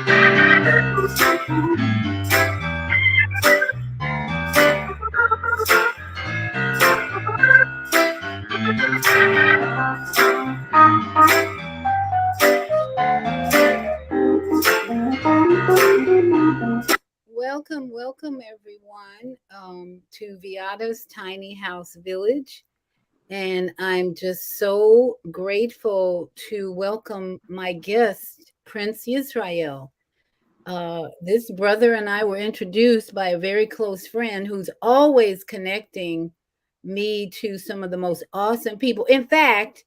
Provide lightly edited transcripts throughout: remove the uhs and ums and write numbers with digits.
Welcome everyone to Viada's Tiny House Village. And I'm just so grateful to welcome my guest, Prince Yisrael. This brother and I were introduced by a very close friend who's always connecting me to some of the most awesome people. In fact,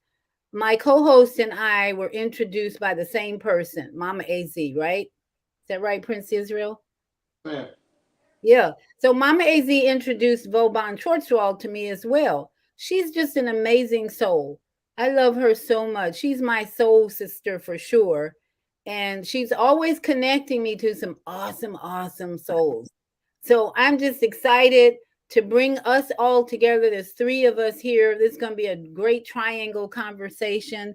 my co-host and I were introduced by the same person, Mama AZ, right? Is that right, Prince Israel? Yeah. Yeah. So Mama AZ introduced Vauban Schwartzwald to me as well. She's just an amazing soul. I love her so much. She's my soul sister for sure. And she's always connecting me to some awesome souls. So I'm just excited to bring us all together. There's three of us here. This is going to be a great triangle conversation.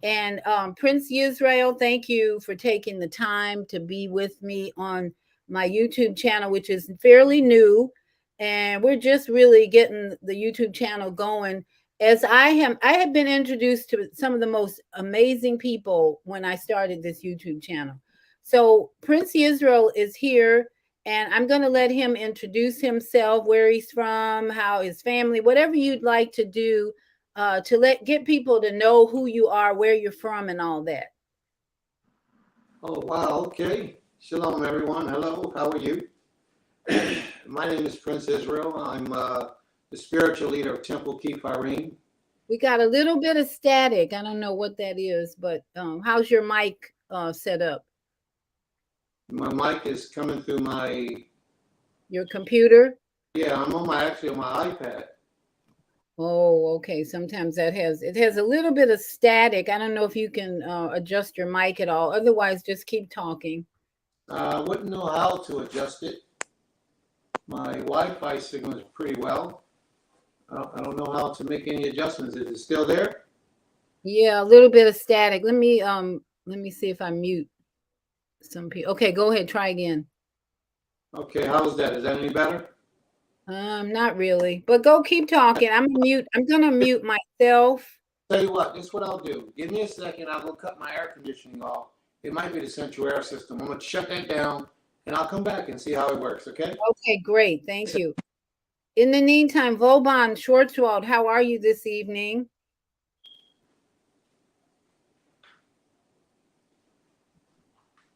And Prince Yisrael, thank you for taking the time to be with me on my YouTube channel, which is fairly new. And we're just really getting the YouTube channel going. As I have been introduced to some of the most amazing people when I started this YouTube channel. So Prince Israel is here, and I'm going to let him introduce himself, where he's from, how his family, whatever you'd like to do to get people to know who you are, where you're from, and all that. Oh, wow. Okay. Shalom, everyone. Hello. How are you? My name is Prince Israel. I'm the spiritual leader of Temple Kipharim. We got a little bit of static. I don't know what that is, but how's your mic set up? My mic is coming through your computer? Yeah, I'm on my iPad. Oh, okay. Sometimes it has a little bit of static. I don't know if you can adjust your mic at all. Otherwise, just keep talking. I wouldn't know how to adjust it. My Wi-Fi signal is pretty well. I don't know how to make any adjustments. Is it still there? Yeah, a little bit of static. Let me see if I mute some people. Okay, go ahead. Try again. Okay, how's that? Is that any better? Not really, but go keep talking. I'm gonna mute myself. Tell you what, this is what I'll do. Give me a second. I'll go cut my air conditioning off. It might be the central air system. I'm going to shut that down, and I'll come back and see how it works, okay? Okay, great. Thank you. In the meantime, Vauban Schwartzwald, how are you this evening?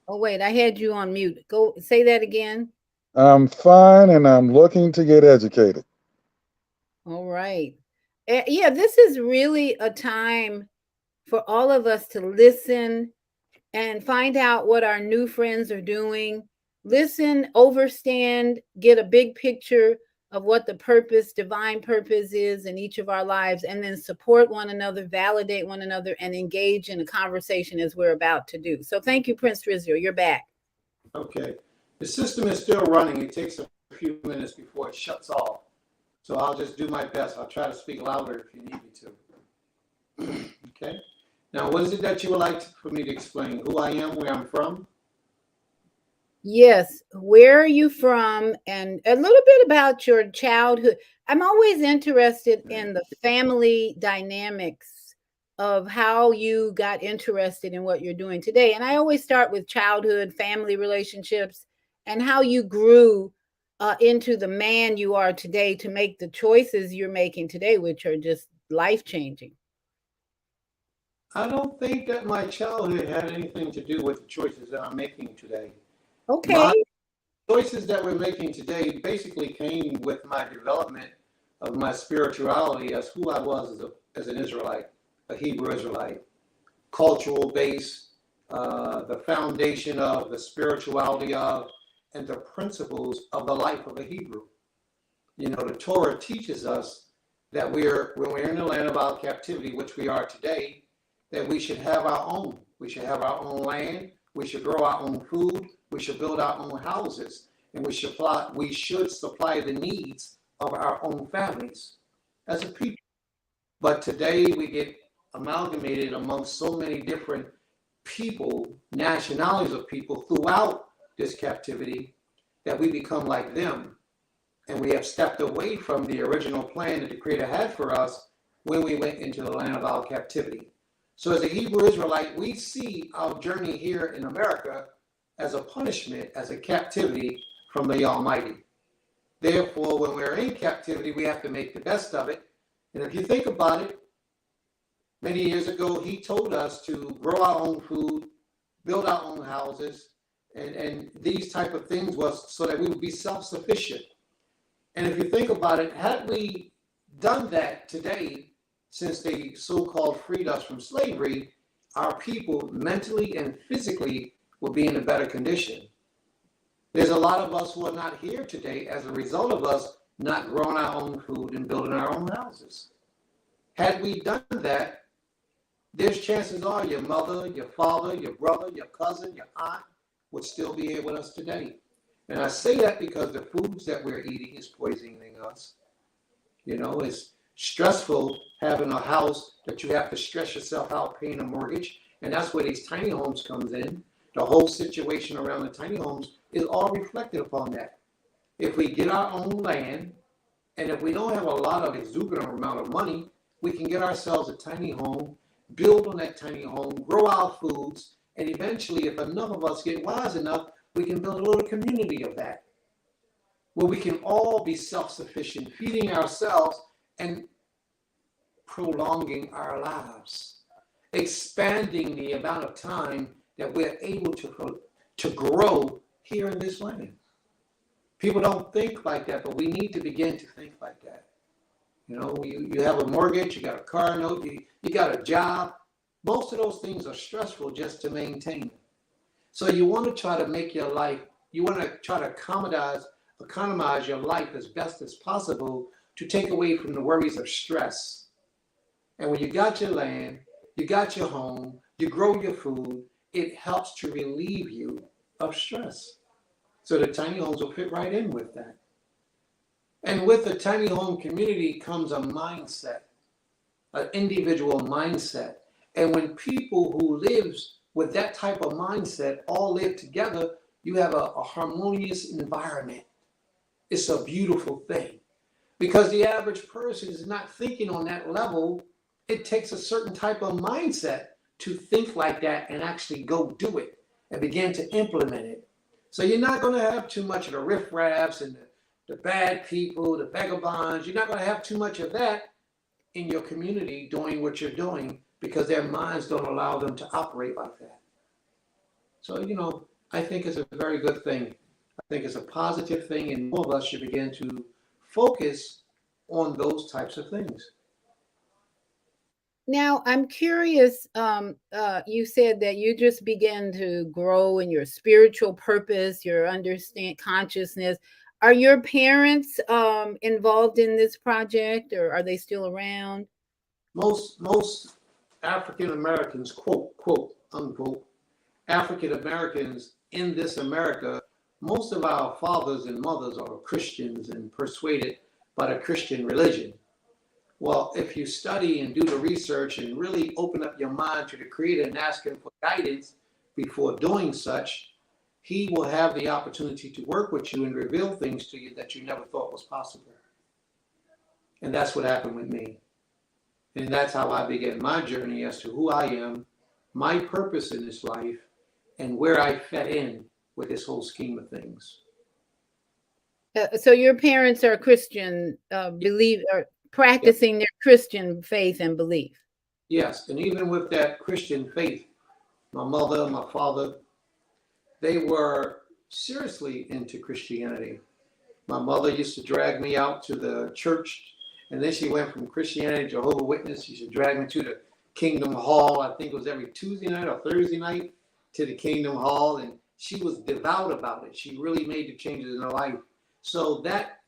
Oh, wait, I had you on mute. Go say that again. I'm fine, and I'm looking to get educated. All right. Yeah, this is really a time for all of us to listen and find out what our new friends are doing. Listen, overstand, get a big picture of what the divine purpose is in each of our lives, and then support one another, validate one another, and engage in a conversation as we're about to do. So thank you, Prince Rizzo. You're back. Okay. The system is still running. It takes a few minutes before it shuts off. So I'll just do my best. I'll try to speak louder if you need me to. Okay. Now, what is it that you would like for me to explain? Who I am, where I'm from? Yes. Where are you from? And a little bit about your childhood. I'm always interested in the family dynamics of how you got interested in what you're doing today. And I always start with childhood, family relationships, and how you grew into the man you are today to make the choices you're making today, which are just life-changing. I don't think that my childhood had anything to do with the choices that I'm making today. Okay. My choices that we're making today basically came with my development of my spirituality as who I was as an Israelite, a Hebrew Israelite, cultural base, the foundation of the spirituality of, and the principles of the life of a Hebrew. You know, the Torah teaches us that when we're in the land of our captivity, which we are today, that we should have our own. We should have our own land. We should grow our own food. We should build our own houses. And we should supply the needs of our own families as a people. But today we get amalgamated among so many different people, nationalities of people throughout this captivity, that we become like them. And we have stepped away from the original plan that the Creator had for us when we went into the land of our captivity. So as a Hebrew Israelite, we see our journey here in America as a punishment, as a captivity from the Almighty. Therefore, when we're in captivity, we have to make the best of it. And if you think about it, many years ago, He told us to grow our own food, build our own houses, and these type of things was so that we would be self-sufficient. And if you think about it, had we done that today, since they so-called freed us from slavery, our people mentally and physically will be in a better condition. There's a lot of us who are not here today as a result of us not growing our own food and building our own houses. Had we done that, there's chances are your mother, your father, your brother, your cousin, your aunt would still be here with us today. And I say that because the foods that we're eating is poisoning us. You know, it's stressful having a house that you have to stress yourself out paying a mortgage. And that's where these tiny homes comes in. The whole situation around the tiny homes is all reflected upon that. If we get our own land, and if we don't have a lot of exuberant amount of money, we can get ourselves a tiny home, build on that tiny home, grow our foods, and eventually, if enough of us get wise enough, we can build a little community of that, where we can all be self-sufficient, feeding ourselves and prolonging our lives, expanding the amount of time that we're able to grow here in this land. People don't think like that, but we need to begin to think like that. You know, you have a mortgage, you got a car note, you got a job. Most of those things are stressful just to maintain. So you want to try to make your life, you want to try to economize your life as best as possible to take away from the worries of stress. And when you got your land, you got your home, you grow your food, it helps to relieve you of stress. So the tiny homes will fit right in with that. And with the tiny home community comes a mindset, an individual mindset. And when people who lives with that type of mindset all live together, you have a harmonious environment. It's a beautiful thing. Because the average person is not thinking on that level. It takes a certain type of mindset to think like that and actually go do it and begin to implement it. So you're not going to have too much of the riffraffs and the bad people, the vagabonds. You're not going to have too much of that in your community doing what you're doing, because their minds don't allow them to operate like that. So, you know, I think it's a very good thing. I think it's a positive thing, and all of us should begin to focus on those types of things. Now, I'm curious, you said that you just began to grow in your spiritual purpose, your understand consciousness. Are your parents involved in this project, or are they still around? Most African Americans, quote, unquote, African Americans in this America, most of our fathers and mothers are Christians and persuaded by the Christian religion. Well, if you study and do the research and really open up your mind to the Creator and ask Him for guidance before doing such, He will have the opportunity to work with you and reveal things to you that you never thought was possible. And that's what happened with me. And that's how I began my journey as to who I am, my purpose in this life, and where I fit in with this whole scheme of things. So your parents are Christian, believe or practicing their Christian faith and belief. Yes, and even with that Christian faith, my mother, my father, they were seriously into Christianity. My mother used to drag me out to the church. And then she went from Christianity to Jehovah's Witness. She should drag me to the Kingdom Hall. I think it was every Tuesday night or Thursday night to the Kingdom Hall. And she was devout about it. She really made the changes in her life. So that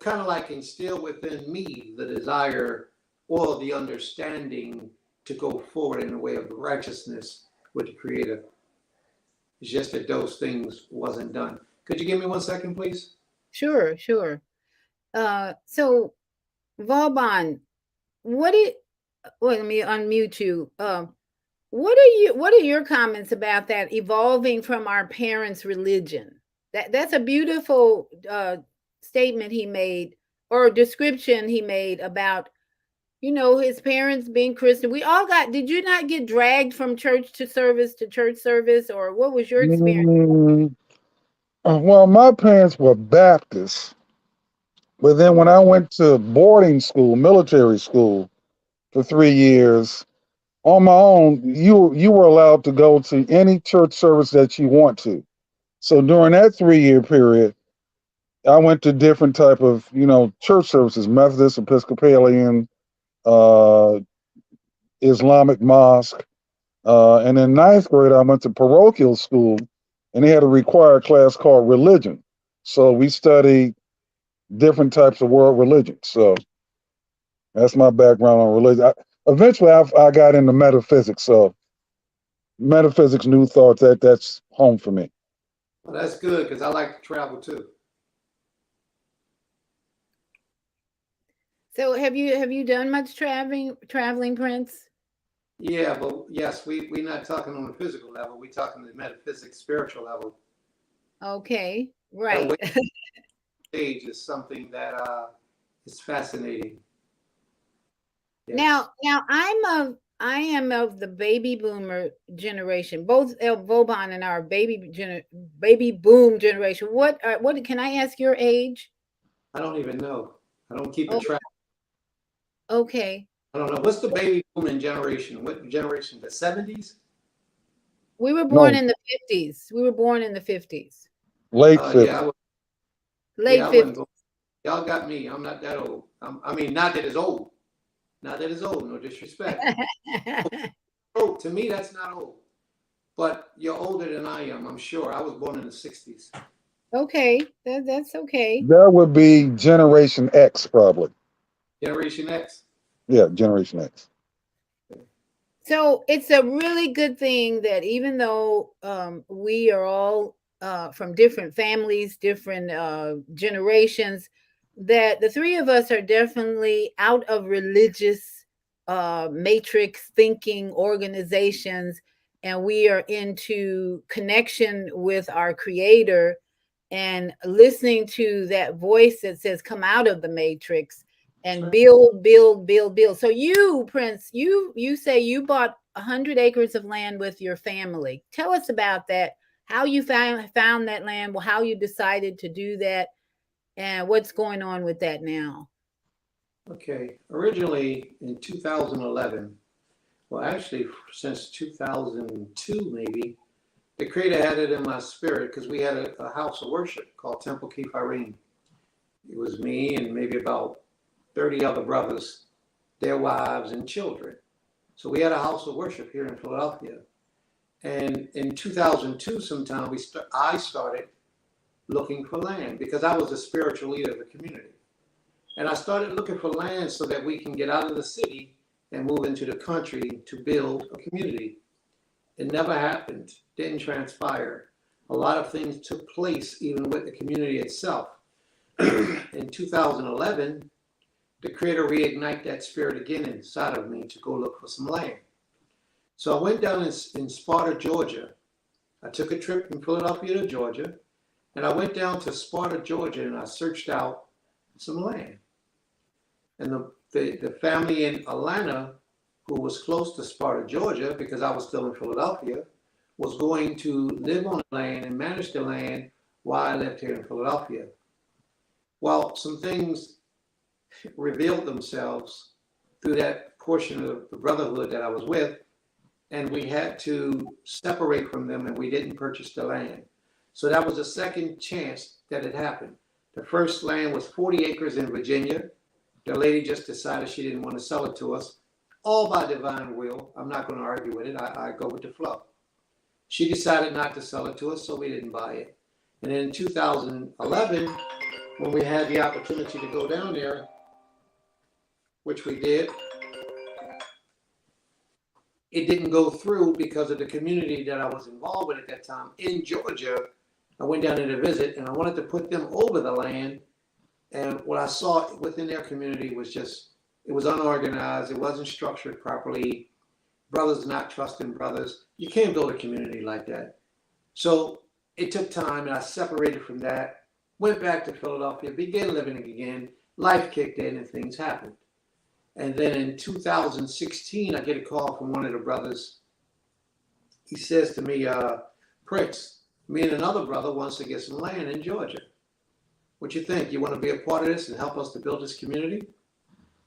kind of like instilled within me the desire or the understanding to go forward in the way of righteousness with the Creator. It's just that those things wasn't done. Could you give me 1 second, please? Sure. So Vauban, let me unmute you. What are your comments about that evolving from our parents' religion? That's a beautiful statement he made, or description he made about, his parents being Christian. We all got, did you not get dragged from church to church service, or what was your experience? Mm, well, my parents were Baptists, but then when I went to boarding school, military school, for 3 years on my own, you were allowed to go to any church service that you want to. So during that 3 year period, I went to different type of church services: Methodist, Episcopalian, uh, Islamic mosque. And in ninth grade, I went to parochial school, and they had a required class called religion. So we studied different types of world religions. So that's my background on religion. Eventually, I got into metaphysics. So metaphysics, new thoughts, that's home for me. Well, that's good because I like to travel too. So have you done much traveling, Prince? Yeah, but yes, we're not talking on the physical level. We're talking the metaphysics, spiritual level. Okay, That right. way stage is something that is fascinating. Yes. Now I am of the baby boomer generation. Both Vauban and our baby boom generation. What can I ask your age? I don't even know. I don't keep a Oh, track. okay. I don't know. What's the baby booming generation? What generation? The 70s? We were born No, in the 50s. We were born in the 50s. late Yeah, 50s. Late I wouldn't 50s. go. Y'all got me. I'm not that old. I mean, not that it's old. Not that it's old. No disrespect. Oh, to me, that's not old. But you're older than I am, I'm sure. I was born in the 60s. Okay, that's okay. That would be Generation X, probably. Generation X. Yeah, Generation X. So it's a really good thing that even though we are all from different families, different generations, that the three of us are definitely out of religious matrix thinking organizations, and we are into connection with our Creator and listening to that voice that says, "Come out of the matrix." And Right. build. So you, Prince, you say you bought 100 acres of land with your family. Tell us about that. How you found that land, how you decided to do that, and what's going on with that now. Okay. Originally in 2011, well, actually, since 2002, maybe, the Creator had it in my spirit because we had a house of worship called Temple Kifarim. It was me and maybe about 30 other brothers, their wives, and children. So we had a house of worship here in Philadelphia. And in 2002, sometime, I started looking for land because I was a spiritual leader of the community. And I started looking for land so that we can get out of the city and move into the country to build a community. It never happened, didn't transpire. A lot of things took place even with the community itself. In 2011, the Creator reignited that spirit again inside of me to go look for some land. So I went down in Sparta, Georgia. I took a trip from Philadelphia to Georgia, and I went down to Sparta, Georgia, and I searched out some land. And the family in Atlanta, who was close to Sparta, Georgia, because I was still in Philadelphia, was going to live on the land and manage the land while I lived here in Philadelphia. Well, some things revealed themselves through that portion of the brotherhood that I was with, and we had to separate from them, and we didn't purchase the land. So that was the second chance that it happened. The first land was 40 acres in Virginia. The lady just decided she didn't want to sell it to us, all by divine will. I'm not going to argue with it. I go with the flow. She decided not to sell it to us, so we didn't buy it. And in 2011, when we had the opportunity to go down there, which we did, it didn't go through because of the community that I was involved with at that time in Georgia. I went down there to visit, and I wanted to put them over the land. And what I saw within their community was just, it was unorganized. It wasn't structured properly. brothers not trusting brothers. You can't build a community like that. So it took time, and I separated from that, went back to Philadelphia, began living again. Life kicked in and things happened. And then in 2016, I get a call from one of the brothers. He says to me, Prince, me and another brother wants to get some land in Georgia. What you think? You want to be a part of this and help us to build this community?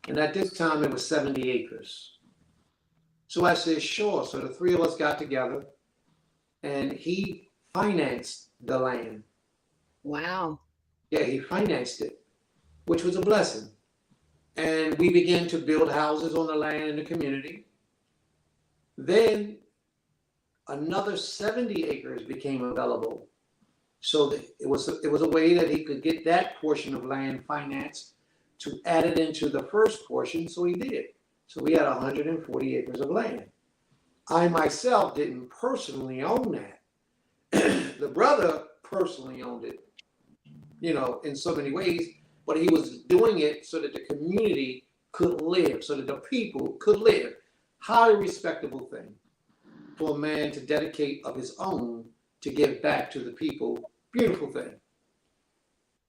And at this time, it was 70 acres. So I said, sure. So the three of us got together, and he financed the land. Wow. Yeah, he financed it, which was a blessing. And we began to build houses on the land in the community. Then another 70 acres became available. So it was a way that he could get that portion of land financed to add it into the first portion, so he did. So we had 140 acres of land. I myself didn't personally own that. The brother personally owned it, in so many ways, but he was doing it so that the community could live, so that the people could live. Highly respectable thing for a man to dedicate of his own to give back to the people. Beautiful thing.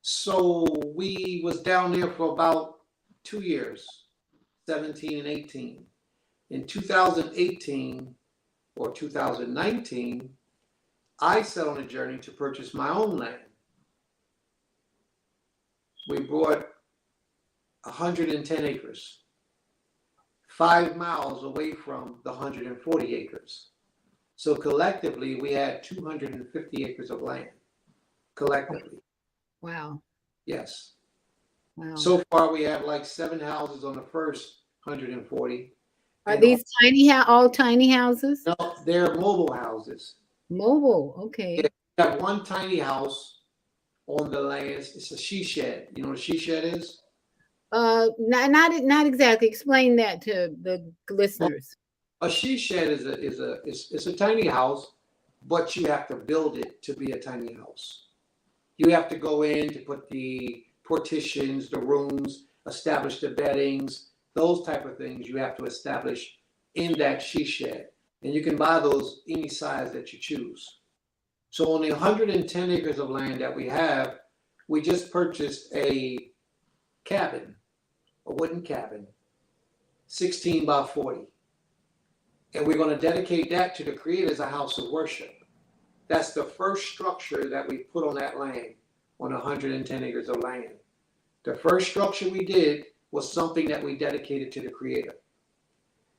So we was down there for about 2 years, 17 and 18. In 2018 or 2019, I set on a journey to purchase my own land. We bought 110 acres, 5 miles away from the 140 acres. So collectively, we had 250 acres of land. Collectively. Wow. Yes. Wow. So far, we have like 7 houses on the first 140. Are these all tiny houses? No, they're mobile houses. Mobile, okay. Yeah, we have one tiny house on the land. It's a she shed. You know what a she shed is? Not exactly. Explain that to the listeners. A she shed is a tiny house, but you have to build it to be a tiny house. You have to go in to put the partitions, the rooms, establish the beddings, those type of things you have to establish in that she shed. And you can buy those any size that you choose. So on the 110 acres of land that we have, we just purchased a cabin, a wooden cabin, 16 by 40. And we're going to dedicate that to the Creator as a house of worship. That's the first structure that we put on that land, on 110 acres of land. The first structure we did was something that we dedicated to the Creator.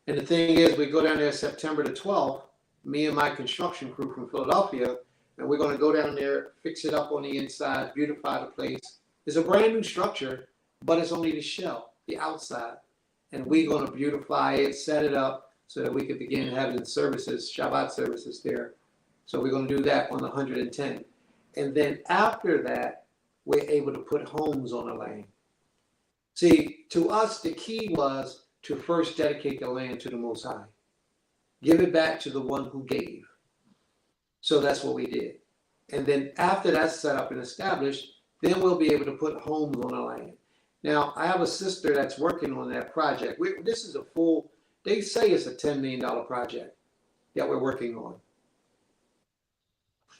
And the thing is, we go down there September the 12th, me and my construction crew from Philadelphia, and we're going to go down there, fix it up on the inside, beautify the place. It's a brand new structure, but it's only the shell, the outside. And we're going to beautify it, set it up so that we could begin having services, Shabbat services there. So we're going to do that on the 110. And then after that, we're able to put homes on the land. See, to us, the key was to first dedicate the land to the Most High. Give it back to the one who gave. So that's what we did. And then after that's set up and established, then we'll be able to put homes on the land. Now, I have a sister that's working on that project. This is they say it's a $10 million project that we're working on.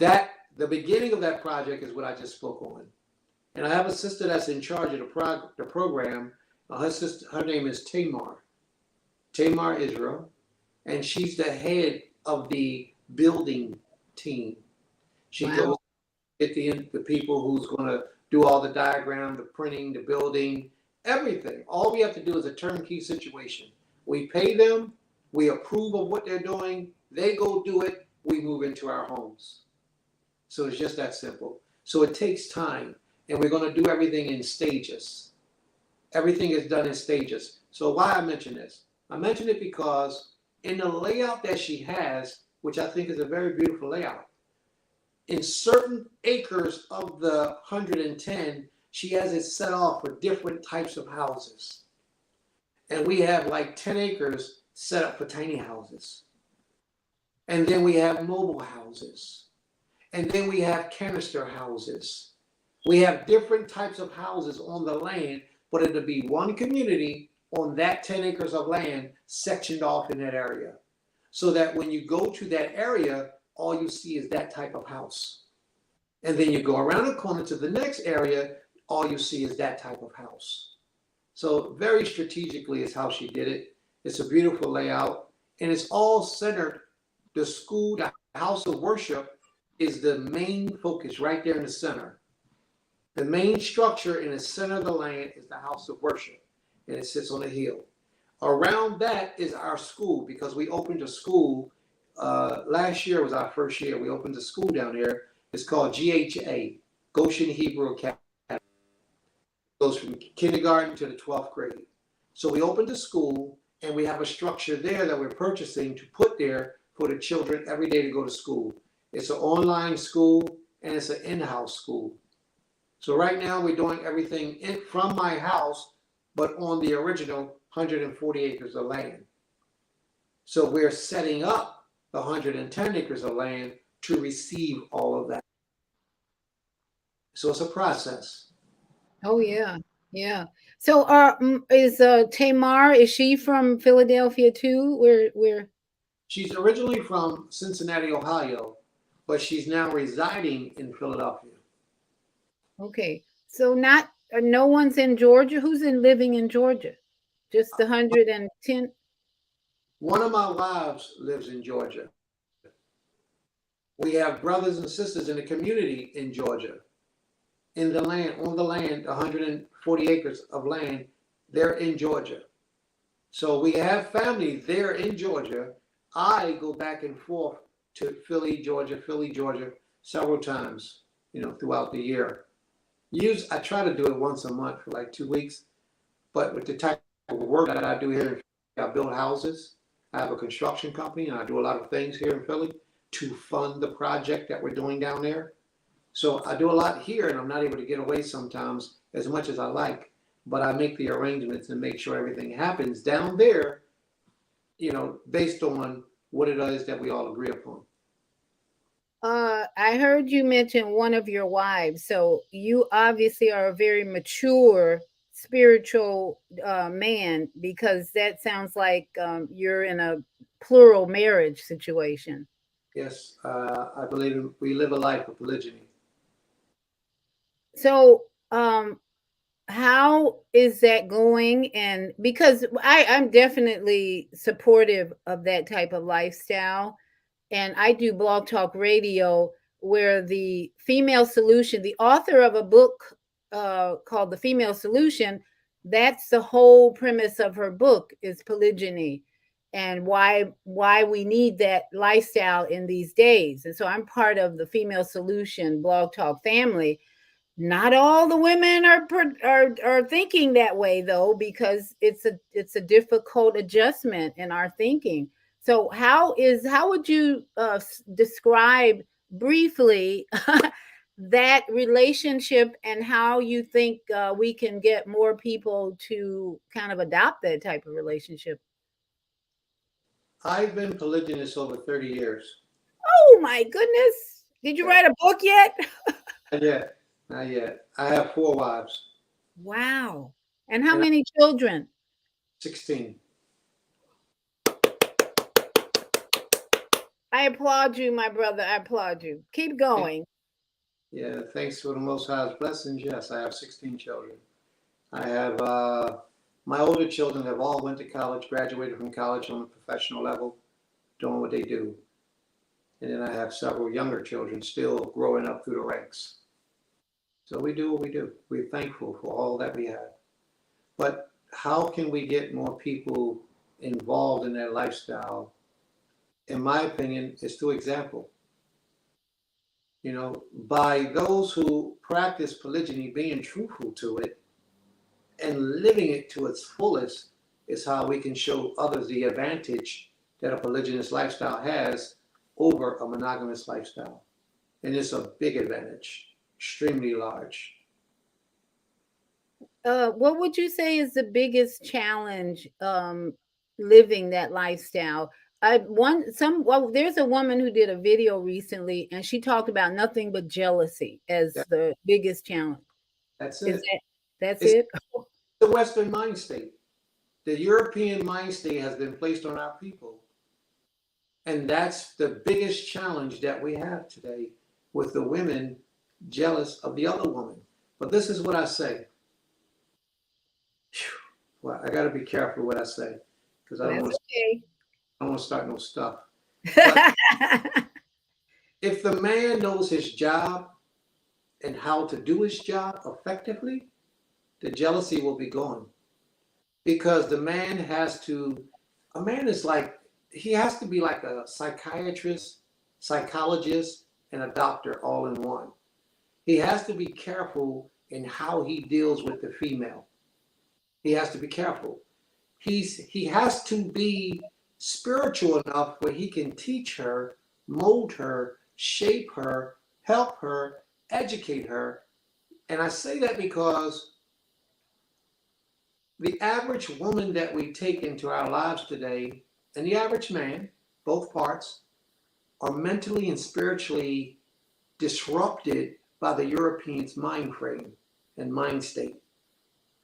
The beginning of that project is what I just spoke on. And I have a sister that's in charge of the program. Her name is Tamar Israel, and she's the head of the building team. She goes get the people who's going to do all the diagram, the printing, the building, everything. All we have to do is a turnkey situation. We pay them, we approve of what they're doing, they go do it, we move into our homes. So it's just that simple. So it takes time, and we're going to do everything in stages. Everything is done in stages. So why I mention this? I mention it because in the layout that she has, which I think is a very beautiful layout, in certain acres of the 110, she has it set off for different types of houses. And we have like 10 acres set up for tiny houses. And then we have mobile houses. And then we have canister houses. We have different types of houses on the land, but it'll be one community on that 10 acres of land sectioned off in that area. so that when you go to that area, all you see is that type of house. And then you go around the corner to the next area, all you see is that type of house. So very strategically is how she did it. It's a beautiful layout, and it's all centered. The school, the house of worship, is the main focus right there in the center. The main structure in the center of the land is the house of worship, and it sits on a hill. Around that is our school, because we opened a school. Last year was our first year. We opened a school down there. It's called GHA, Goshen Hebrew Academy. It goes from kindergarten to the 12th grade. So we opened a school, and we have a structure there that we're purchasing to put there for the children every day to go to school. It's an online school, and it's an in-house school. So right now we're doing everything from my house, but on the original 140 acres of land. So we're setting up the 110 acres of land to receive all of that. So it's a process. Oh yeah, yeah. So is Tamar, is she from Philadelphia too? Where She's originally from Cincinnati, Ohio, but she's now residing in Philadelphia. okay. So not no one's in Georgia. Who's living in Georgia? Just the 110. One of my wives lives in Georgia. We have brothers and sisters in the community in Georgia. In the land, on the land, 140 acres of land, they're in Georgia. So we have family there in Georgia. I go back and forth to Philly, Georgia, several times, throughout the year. I try to do it once a month for like 2 weeks, but with the type of work that I do here, I build houses. I have a construction company, and I do a lot of things here in Philly to fund the project that we're doing down there. So I do a lot here, and I'm not able to get away sometimes as much as I like, but I make the arrangements and make sure everything happens down there, based on what it is that we all agree upon. I heard you mention one of your wives. So you obviously are a very mature spiritual man, because that sounds like you're in a plural marriage situation. Yes, I believe we live a life of polygyny. So how is that going? And because I'm definitely supportive of that type of lifestyle, and I do blog talk radio, where the female solution, the author of a book called The Female Solution, that's the whole premise of her book, is polygyny, and why we need that lifestyle in these days. And so I'm part of the Female Solution blog talk family. Not all the women are thinking that way, though, because it's a difficult adjustment in our thinking. So how would you describe briefly that relationship, and how you think we can get more people to kind of adopt that type of relationship? I've been polygynous over 30 years. Oh my goodness! Did you write a book yet? Not yet. Not yet. I have 4 wives. Wow! And how And many children? 16. I applaud you, my brother. I applaud you. Keep going. Yeah, thanks for the Most High's blessings. Yes, I have 16 children. I have my older children have all went to college, graduated from college on a professional level, doing what they do. And then I have several younger children still growing up through the ranks. So we do what we do. We're thankful for all that we have. But how can we get more people involved in that lifestyle? In my opinion, is through example. By those who practice polygyny, being truthful to it and living it to its fullest is how we can show others the advantage that a polygynous lifestyle has over a monogamous lifestyle. And it's a big advantage, extremely large. What would you say is the biggest challenge living that lifestyle? There's a woman who did a video recently, and she talked about nothing but jealousy as the biggest challenge. That's it. That's it's it? The Western mind state. The European mind state has been placed on our people And that's the biggest challenge that we have today with the women jealous of the other woman. But this is what I say. Well, I got to be careful what I say because I don't want to start no stuff. But if the man knows his job and how to do his job effectively, the jealousy will be gone. Because the man has to, a man is like, he has to be like a psychiatrist, psychologist, and a doctor all in one. He has to be careful in how he deals with the female. He has to be careful. He has to be spiritual enough where he can teach her, mold her, shape her, help her, educate her. And I say that because the average woman that we take into our lives today, and the average man, both parts, are mentally and spiritually disrupted by the European's mind frame and mind state.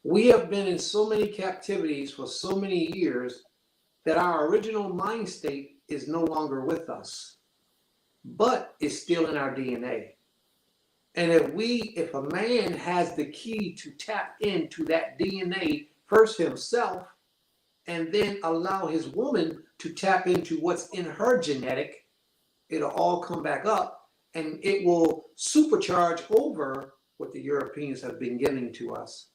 We have been in so many captivities for so many years that our original mind state is no longer with us, but is still in our DNA. And if a man has the key to tap into that DNA, first himself, and then allow his woman to tap into what's in her genetic, it'll all come back up and it will supercharge over what the Europeans have been giving to us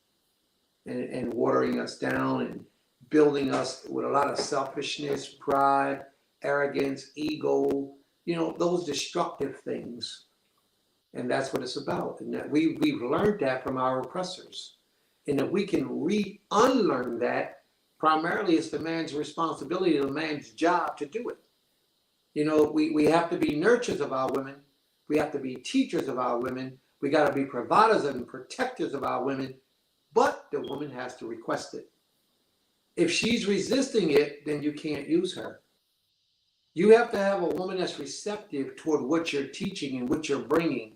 and watering us down and building us with a lot of selfishness, pride, arrogance, ego, those destructive things. And that's what it's about. And that we've learned that from our oppressors. And if we can unlearn that, primarily it's the man's responsibility, the man's job to do it. We have to be nurturers of our women. We have to be teachers of our women. We got to be providers and protectors of our women. But the woman has to request it. If she's resisting it, then you can't use her. You have to have a woman that's receptive toward what you're teaching and what you're bringing.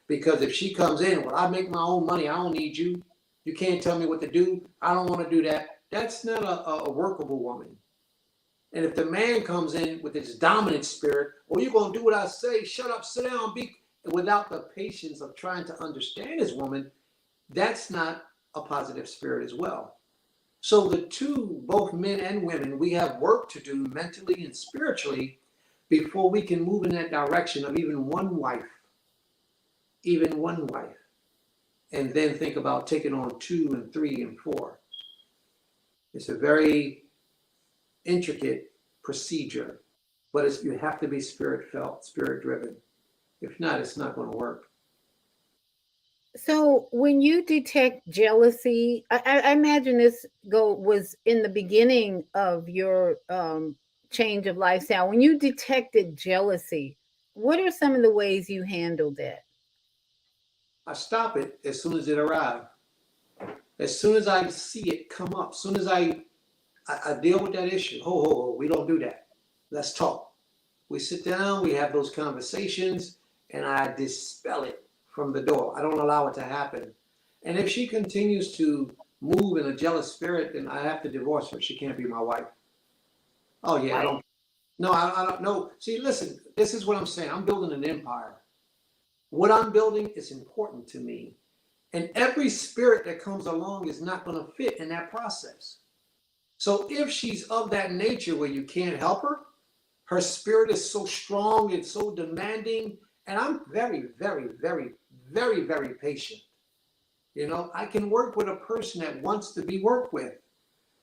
Because if she comes in, well, I make my own money, I don't need you. You can't tell me what to do. I don't want to do that. That's not a workable woman. And if the man comes in with his dominant spirit, well, you're going to do what I say, shut up, sit down, without the patience of trying to understand his woman, that's not a positive spirit as well. So the two, both men and women, we have work to do mentally and spiritually before we can move in that direction of even one wife, and then think about taking on 2 and 3 and 4. It's a very intricate procedure, but you have to be spirit-felt, spirit-driven. If not, it's not going to work. So when you detect jealousy, I imagine this was in the beginning of your change of lifestyle. When you detected jealousy, what are some of the ways you handled that? I stop it as soon as it arrives. As soon as I see it come up, as soon as I deal with that issue, we don't do that. Let's talk. We sit down, we have those conversations, and I dispel it from the door. I don't allow it to happen. And if she continues to move in a jealous spirit, then I have to divorce her. She can't be my wife. Oh, yeah, I don't know. See, listen, this is what I'm saying. I'm building an empire. What I'm building is important to me. And every spirit that comes along is not going to fit in that process. So if she's of that nature where you can't help her, her spirit is so strong and so demanding, and I'm very, very, very, very, very patient. I can work with a person that wants to be worked with.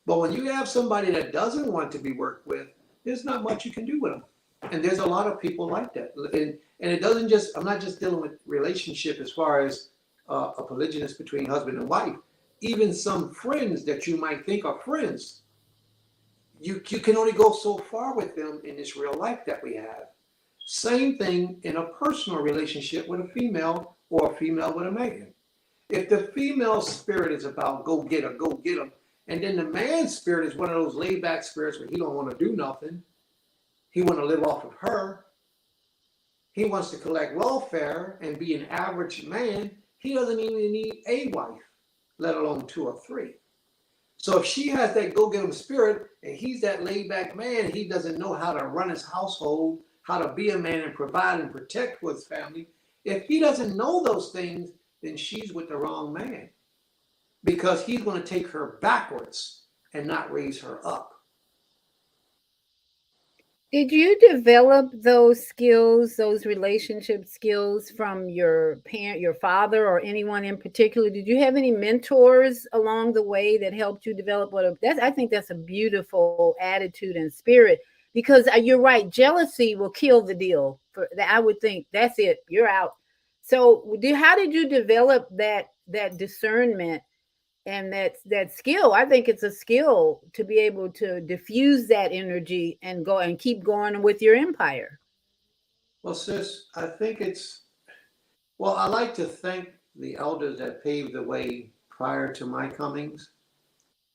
But when you have somebody that doesn't want to be worked with, there's not much you can do with them. And there's a lot of people like that. And it doesn't I'm not just dealing with relationship as far as a polygynous between husband and wife. Even some friends that you might think are friends, you can only go so far with them in this real life that we have. Same thing in a personal relationship with a female or a female with a man. If the female spirit is about go get them, and then the man's spirit is one of those laid back spirits where he don't want to do nothing. He want to live off of her. He wants to collect welfare and be an average man. He doesn't even need a wife, let alone 2 or 3. So if she has that go-get-em spirit and he's that laid-back man, he doesn't know how to run his household, how to be a man and provide and protect for his family. If he doesn't know those things, then she's with the wrong man because he's going to take her backwards and not raise her up. Did you develop those skills, those relationship skills from your parent, your father, or anyone in particular? Did you have any mentors along the way that helped you develop I think that's a beautiful attitude and spirit because you're right, jealousy will kill the deal. For that, I would think that's it, you're out. So, how did you develop that discernment and that skill? I think it's a skill to be able to diffuse that energy and go and keep going with your empire. Well, sis, I think I like to thank the elders that paved the way prior to my comings.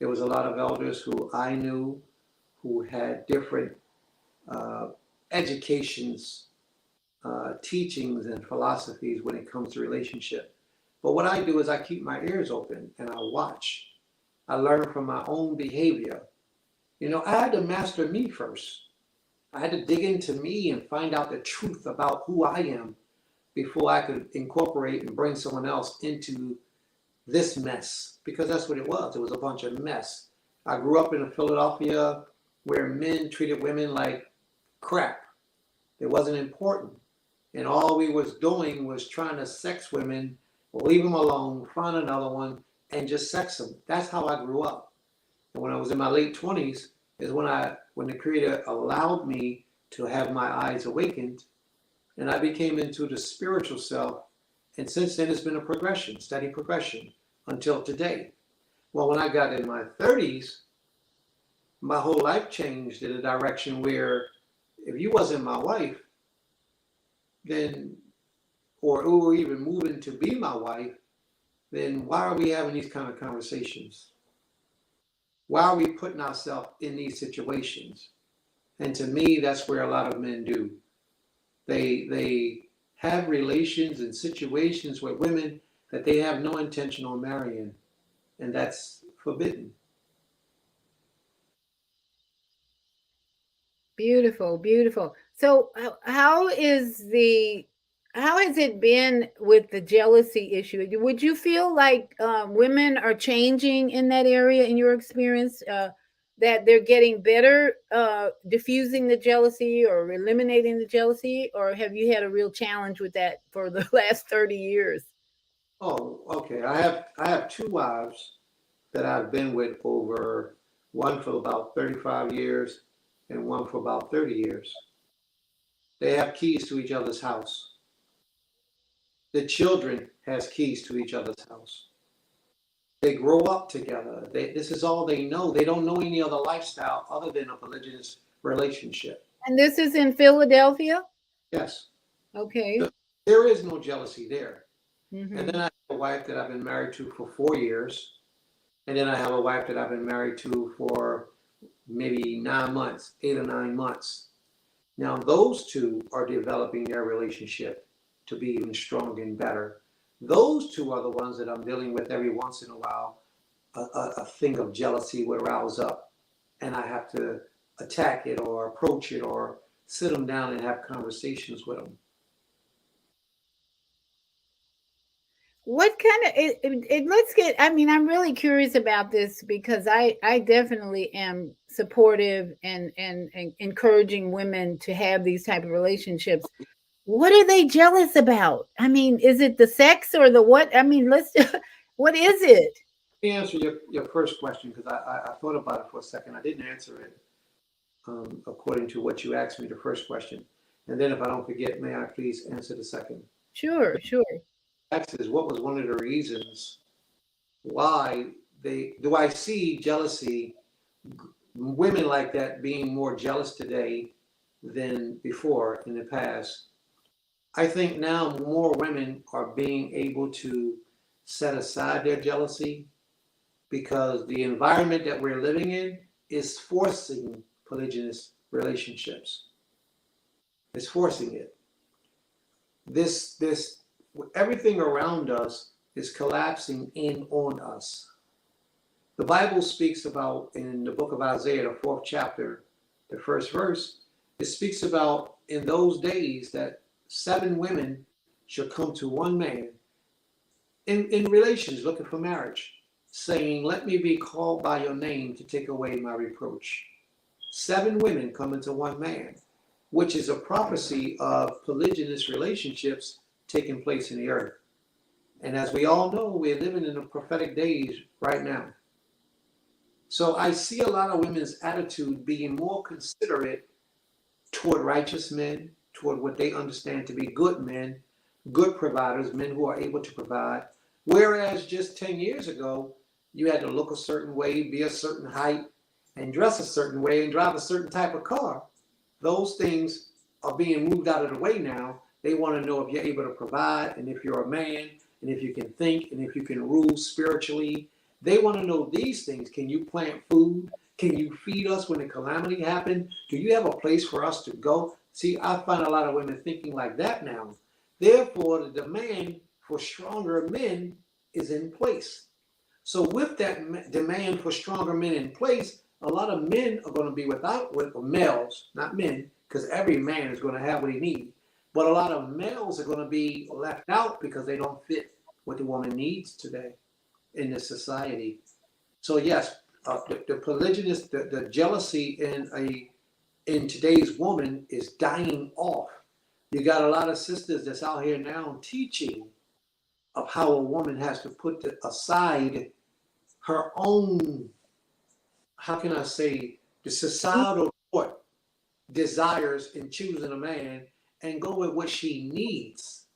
There was a lot of elders who I knew who had different uh, educations, teachings, and philosophies when it comes to relationship. But what I do is I keep my ears open and I watch. I learn from my own behavior. I had to master me first. I had to dig into me and find out the truth about who I am before I could incorporate and bring someone else into this mess, because that's what it was. It was a bunch of mess. I grew up in Philadelphia where men treated women like crap. It wasn't important. And all we was doing was trying to sex women, leave them alone, find another one, and just sex them. That's how I grew up. And when I was in my late 20s is when the Creator allowed me to have my eyes awakened and I became into the spiritual self. And since then, it's been a progression, steady progression until today. Well, when I got in my 30s, my whole life changed in a direction where if you wasn't my wife, then, or even moving to be my wife, then why are we having these kind of conversations? Why are we putting ourselves in these situations? And to me, that's where a lot of men do. They have relations and situations with women that they have no intention on marrying, and that's forbidden. Beautiful, beautiful. So, how has it been with the jealousy issue? Would you feel like women are changing in that area in your experience? That they're getting better diffusing the jealousy or eliminating the jealousy, or have you had a real challenge with that for the last 30 years? Oh, okay. I have two wives that I've been with over, one for about 35 years and one for about 30 years. They have keys to each other's house. The children has keys to each other's house. They grow up together. This is all they know. They don't know any other lifestyle other than a polygynous relationship. And this is in Philadelphia? Yes. Okay. So there is no jealousy there. And then Hmm. I have a wife that I've been married to for 4 years. And then I have a wife that I've been married to for maybe 9 months, 8 or 9 months. Now, those two are developing their relationship to be even stronger and better. Those two are the ones that I'm dealing with every once in a while. A thing of jealousy would rouse up, and I have to attack it or approach it or sit them down and have conversations with them. What kind of let's get, I mean, I'm really curious about this because I definitely am supportive and encouraging women to have these type of relationships. What are they jealous about? I mean, is it the sex or the what? I mean, what is it? Let me answer your first question because I thought about it for a second. I didn't answer it according to what you asked me the first question. And then if I don't forget, may I please answer the second? Sure, sure. Next is what was one of the reasons why they do I see jealousy, women like that being more jealous today than before in the past. I think now more women are being able to set aside their jealousy because the environment that we're living in is forcing polygynous relationships. It's forcing it. This everything around us is collapsing in on us. The Bible speaks about, in the book of Isaiah, the 4th chapter, the 1st verse, it speaks about in those days that 7 women shall come to one man in relations, looking for marriage, saying, let me be called by your name to take away my reproach. 7 women come into one man, which is a prophecy of polygynous relationships taking place in the earth. And as we all know, we're living in the prophetic days right now. So I see a lot of women's attitude being more considerate toward righteous men, toward what they understand to be good men, good providers, men who are able to provide. Whereas just 10 years ago, you had to look a certain way, be a certain height, and dress a certain way, and drive a certain type of car. Those things are being moved out of the way now. They want to know if you're able to provide, and if you're a man, and if you can think, and if you can rule spiritually. They want to know these things. Can you plant food? Can you feed us when a calamity happens? Do you have a place for us to go? See, I find a lot of women thinking like that now. Therefore, the demand for stronger men is in place. So with that demand for stronger men in place, a lot of men are going to be without, males, not men, because every man is going to have what he needs. But a lot of males are going to be left out because they don't fit what the woman needs today in this society. So yes, the polygynous, the jealousy in today's woman is dying off. You got a lot of sisters that's out here now teaching of how a woman has to put aside her own, how can I say, the societal desires in choosing a man and go with what she needs,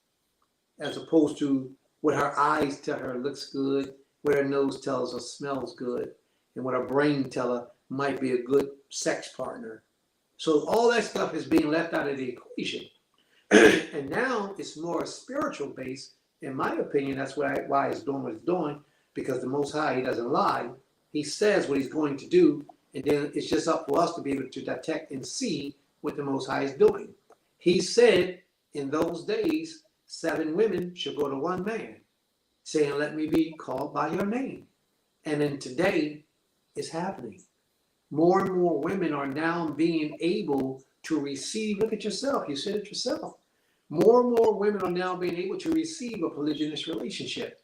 as opposed to what her eyes tell her looks good, what her nose tells her smells good, and what her brain tells her might be a good sex partner. So all that stuff is being left out of the equation. And now it's more spiritual based. In my opinion, that's why it's doing what it's doing, because the Most High, he doesn't lie. He says what he's going to do, and then it's just up for us to be able to detect and see what the Most High is doing. He said in those days, 7 women should go to one man, saying, let me be called by your name. And then today, it's happening. More and more women are now being able to receive. Look at yourself. You said it yourself. More and more women are now being able to receive a polygynous relationship,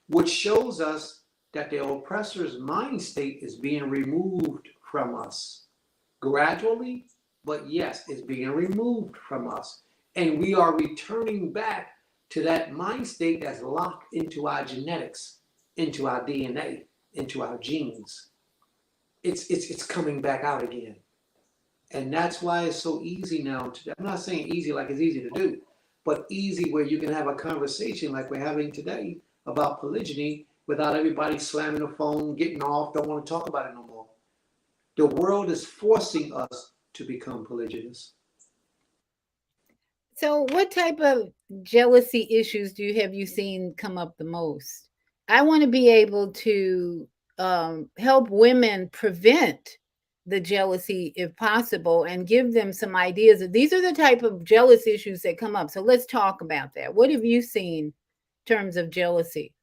which shows us that the oppressor's mind state is being removed from us gradually, but yes, it's being removed from us. And we are returning back to that mind state that's locked into our genetics, into our DNA, into our genes. It's coming back out again. And that's why it's so easy now. I'm not saying easy like it's easy to do, but easy where you can have a conversation like we're having today about polygyny without everybody slamming the phone, getting off, don't want to talk about it no more. The world is forcing us to become polygynous. So what type of jealousy issues have you seen come up the most? I want to be able to help women prevent the jealousy if possible and give them some ideas of these are the type of jealous issues that come up. So let's talk about that. What have you seen in terms of jealousy?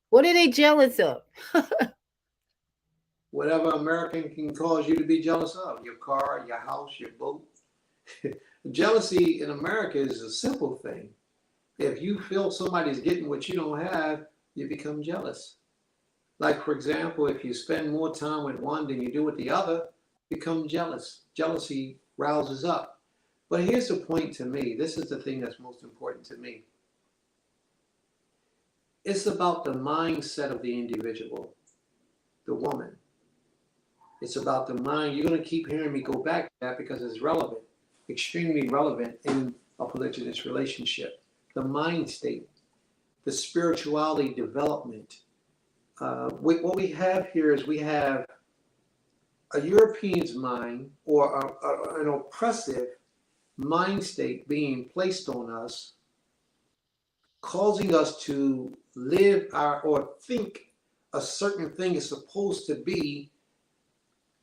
What are they jealous of? Whatever American can cause you to be jealous of, your car, your house, your boat. Jealousy in America is a simple thing. If you feel somebody's getting what you don't have, you become jealous. Like, for example, if you spend more time with one than you do with the other, become jealous. Jealousy rouses up. But here's the point to me. This is the thing that's most important to me. It's about the mindset of the individual, the woman. It's about the mind. You're going to keep hearing me go back to that because it's relevant, extremely relevant in a polygynous relationship. The mind state, the spirituality development. What we have here is we have a European's mind or an oppressive mind state being placed on us, causing us to live or think a certain thing is supposed to be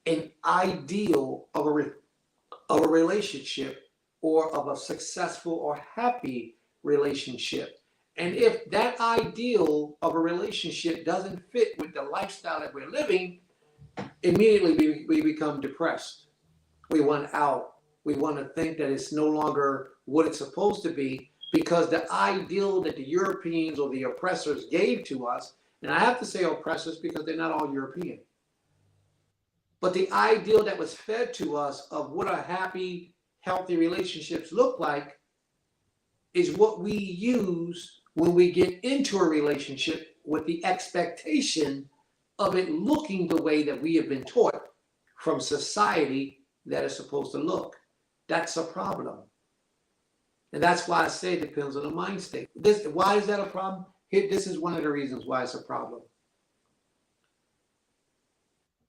an ideal of a relationship or of a successful or happy relationship. And if that ideal of a relationship doesn't fit with the lifestyle that we're living, immediately we become depressed. We want out. We want to think that it's no longer what it's supposed to be, because the ideal that the Europeans or the oppressors gave to us, and I have to say oppressors because they're not all European, but the ideal that was fed to us of what a happy, healthy relationships look like is what we use when we get into a relationship with the expectation of it looking the way that we have been taught from society that it's supposed to look. That's a problem. And that's why I say it depends on the mind state. Why is that a problem? This is one of the reasons why it's a problem.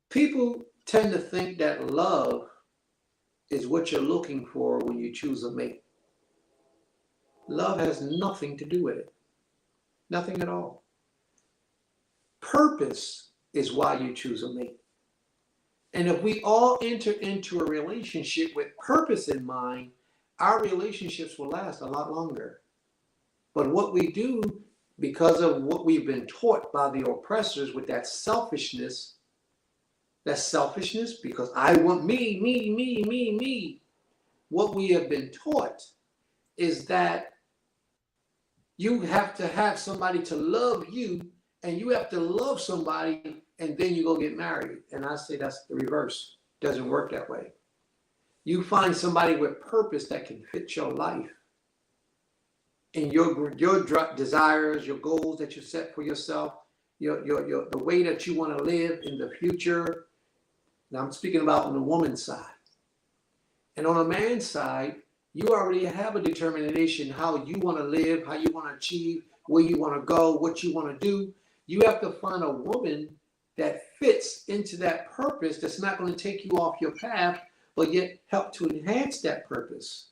People tend to think that love is what you're looking for when you choose a mate. Love has nothing to do with it. Nothing at all. Purpose is why you choose a mate. And if we all enter into a relationship with purpose in mind, our relationships will last a lot longer. But what we do, because of what we've been taught by the oppressors with that selfishness, because I want me. What we have been taught is that you have to have somebody to love you, and you have to love somebody, and then you go get married. And I say that's the reverse. It doesn't work that way. You find somebody with purpose that can fit your life and your desires, your goals that you set for yourself, the way that you want to live in the future. Now I'm speaking about on the woman's side. And on a man's side, you already have a determination how you want to live, how you want to achieve, where you want to go, what you want to do. You have to find a woman that fits into that purpose, that's not going to take you off your path, but yet help to enhance that purpose.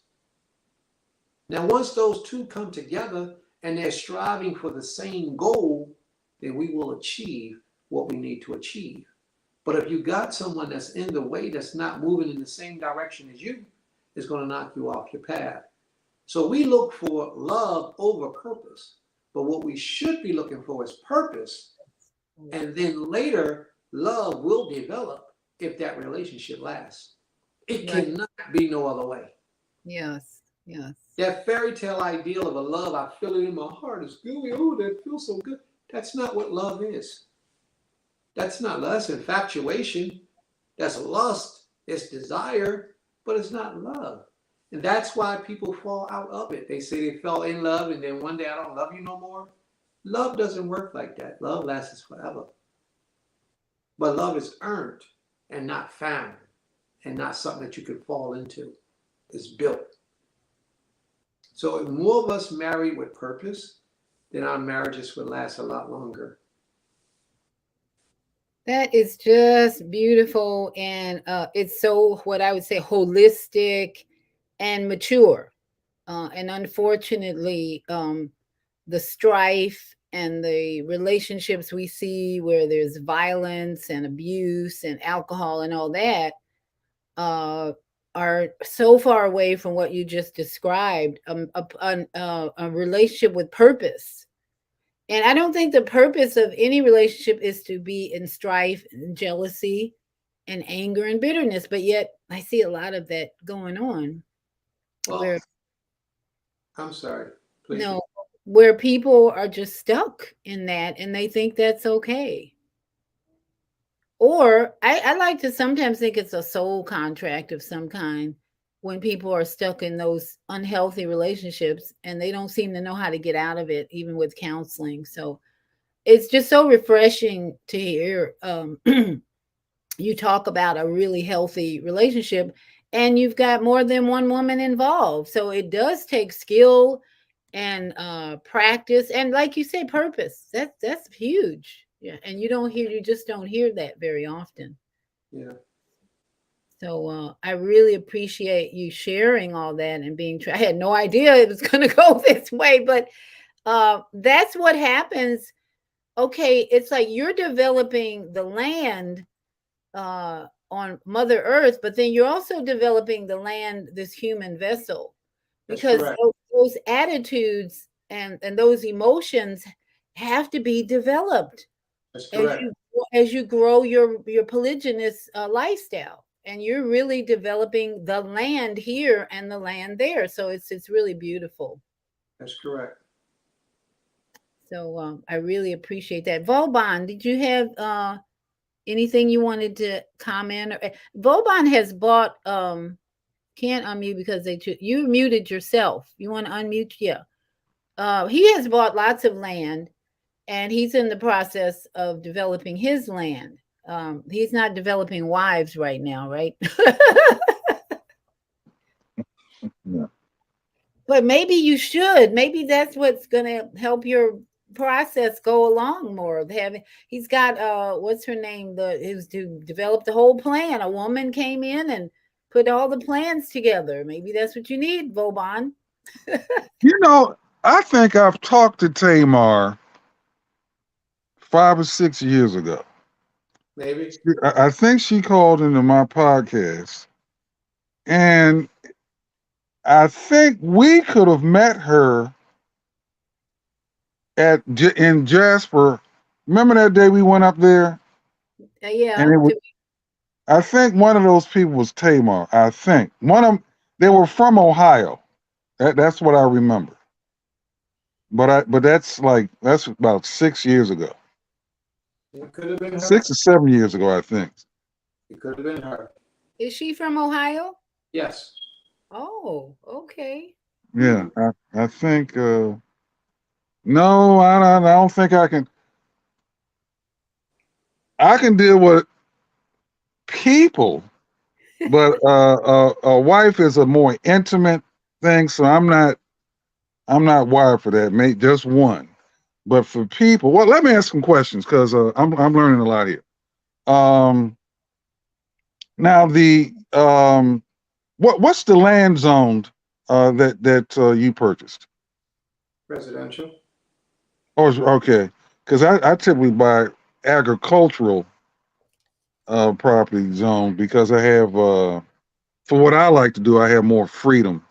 Now, once those two come together and they're striving for the same goal, then we will achieve what we need to achieve. But if you got someone that's in the way, that's not moving in the same direction as you, it's going to knock you off your path. So we look for love over purpose. But what we should be looking for is purpose. And then later, love will develop if that relationship lasts. It cannot be no other way. Yes, yes. That fairy tale ideal of a love, I feel it in my heart, it's gooey, oh, that feels so good. That's not what love is. That's not love. That's infatuation. That's lust. It's desire, but it's not love. And that's why people fall out of it. They say they fell in love and then one day I don't love you no more. Love doesn't work like that. Love lasts forever. But love is earned and not found, and not something that you could fall into. It's built. So if more of us married with purpose, then our marriages would last a lot longer. That is just beautiful. And it's so, what I would say, holistic and mature. And unfortunately, the strife and the relationships we see where there's violence and abuse and alcohol and all that are so far away from what you just described, a relationship with purpose. And I don't think the purpose of any relationship is to be in strife and jealousy and anger and bitterness. But yet I see a lot of that going on. Well, I'm sorry. Please. No, where people are just stuck in that and they think that's okay. Or I like to sometimes think it's a soul contract of some kind when people are stuck in those unhealthy relationships and they don't seem to know how to get out of it, even with counseling. So it's just so refreshing to hear you talk about a really healthy relationship and you've got more than one woman involved. So it does take skill and practice and, like you say, purpose. That's huge. Yeah. And you just don't hear that very often. Yeah. So I really appreciate you sharing all that and I had no idea it was going to go this way, but that's what happens. Okay, it's like you're developing the land on Mother Earth, but then you're also developing the land, this human vessel, because those attitudes and those emotions have to be developed That's as correct. you grow your polygynous lifestyle, and you're really developing the land here and the land there, so it's really beautiful. That's correct. So I really appreciate that. Vauban, did you have anything you wanted to comment? Vauban has bought can't unmute because you muted yourself. You want to unmute? Yeah. He has bought lots of land, and he's in the process of developing his land. He's not developing wives right now, right? Yeah. But maybe you should. Maybe that's what's going to help your process go along more. Having he's got what's her name? The is to develop the whole plan. A woman came in and put all the plans together. Maybe that's what you need, Vauban. You know, I think I've talked to Tamar 5 or 6 years ago. Maybe. I think she called into my podcast, and I think we could have met her in Jasper. Remember that day we went up there, and Yeah. it was. I think one of those people was Tamar. I think one of them. They were from Ohio. That's what I remember. But that's about 6 years ago, It could have been her. 6 or 7 years ago, I think. It could have been her. Is she from Ohio? Yes. Oh, okay. Yeah, I think. No, I don't think I can. I can deal with people, but a wife is a more intimate thing. So I'm not wired for that. Mate, just one. But for people, well, let me ask some questions because I'm learning a lot here. Um, Now what's the land zoned that you purchased? Residential. Oh, okay, because I typically buy agricultural property zone because I have for what I like to do, I have more freedom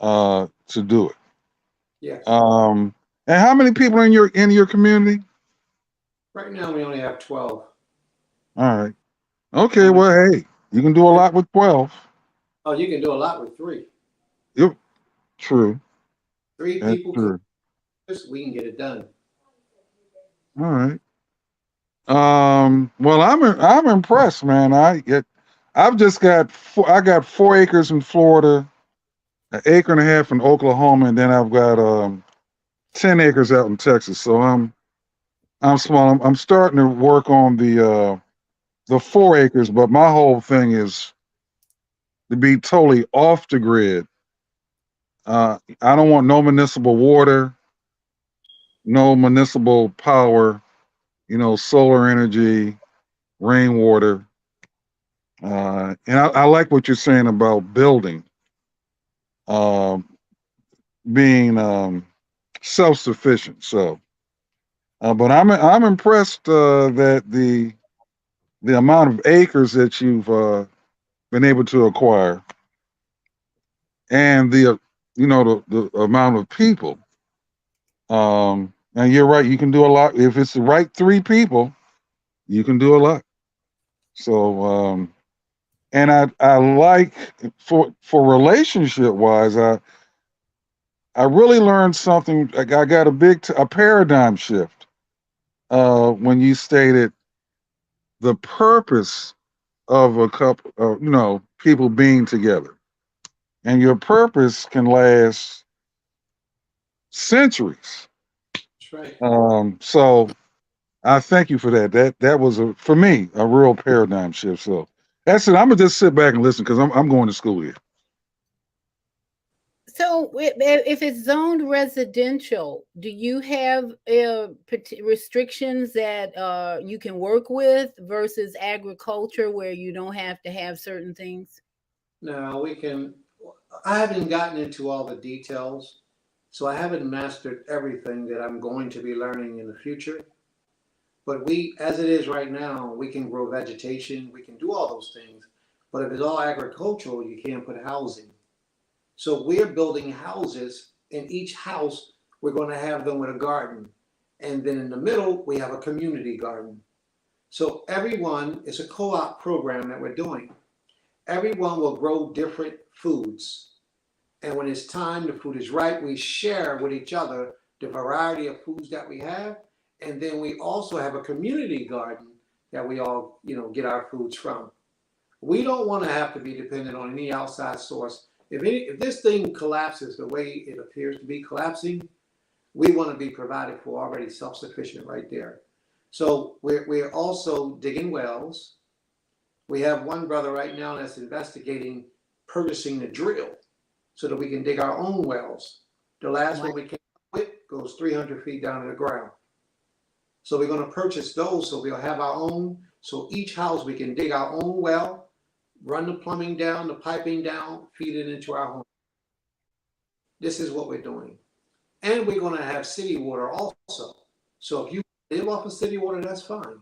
to do it. Yes. And how many people are in your community? Right now we only have 12. All right. Okay. How many? Well, hey, you can do a lot with 12. Oh, you can do a lot with three. Yep. True. Three That's people can true. do this, we can get it done. All right. Well, I'm impressed, man. I've just got I got 4 acres in Florida, an acre and a half in Oklahoma, and then I've got 10 acres out in Texas. So I'm small. I'm starting to work on the 4 acres, but my whole thing is to be totally off the grid. I don't want no municipal water, no municipal power, solar energy, rainwater. And I like what you're saying about building, um, being self-sufficient. So, but I'm impressed that the amount of acres that you've been able to acquire, and the amount of people. And you're right, you can do a lot if it's the right 3 people. You can do a lot. So, and I like for relationship wise, I really learned something. I got a paradigm shift when you stated the purpose of a couple, people being together, and your purpose can last centuries. That's right. So I thank you for that. That was for me a real paradigm shift. So that's it. I'm gonna just sit back and listen because I'm going to school here. So if it's zoned residential, do you have restrictions that you can work with versus agriculture where you don't have to have certain things? Now we can, I haven't gotten into all the details, so I haven't mastered everything that I'm going to be learning in the future. But as it is right now, we can grow vegetation, we can do all those things. But if it's all agricultural, you can't put housing. So we're building houses In each house, we're going to have them with a garden. And then in the middle, we have a community garden. So everyone, it's a co-op program that we're doing. Everyone will grow different foods. And when it's time, the food is right, we share with each other the variety of foods that we have. And then we also have a community garden that we all, get our foods from. We don't want to have to be dependent on any outside source. If this thing collapses the way it appears to be collapsing, we want to be provided for, already self-sufficient right there. So we're also digging wells. We have one brother right now that's investigating purchasing the drill so that we can dig our own wells. The last one we came up with goes 300 feet down to the ground. So we're going to purchase those so we'll have our own. So each house we can dig our own well, run the plumbing down, the piping down, feed it into our home. This is what we're doing. And we're going to have city water also. So if you live off of city water, that's fine.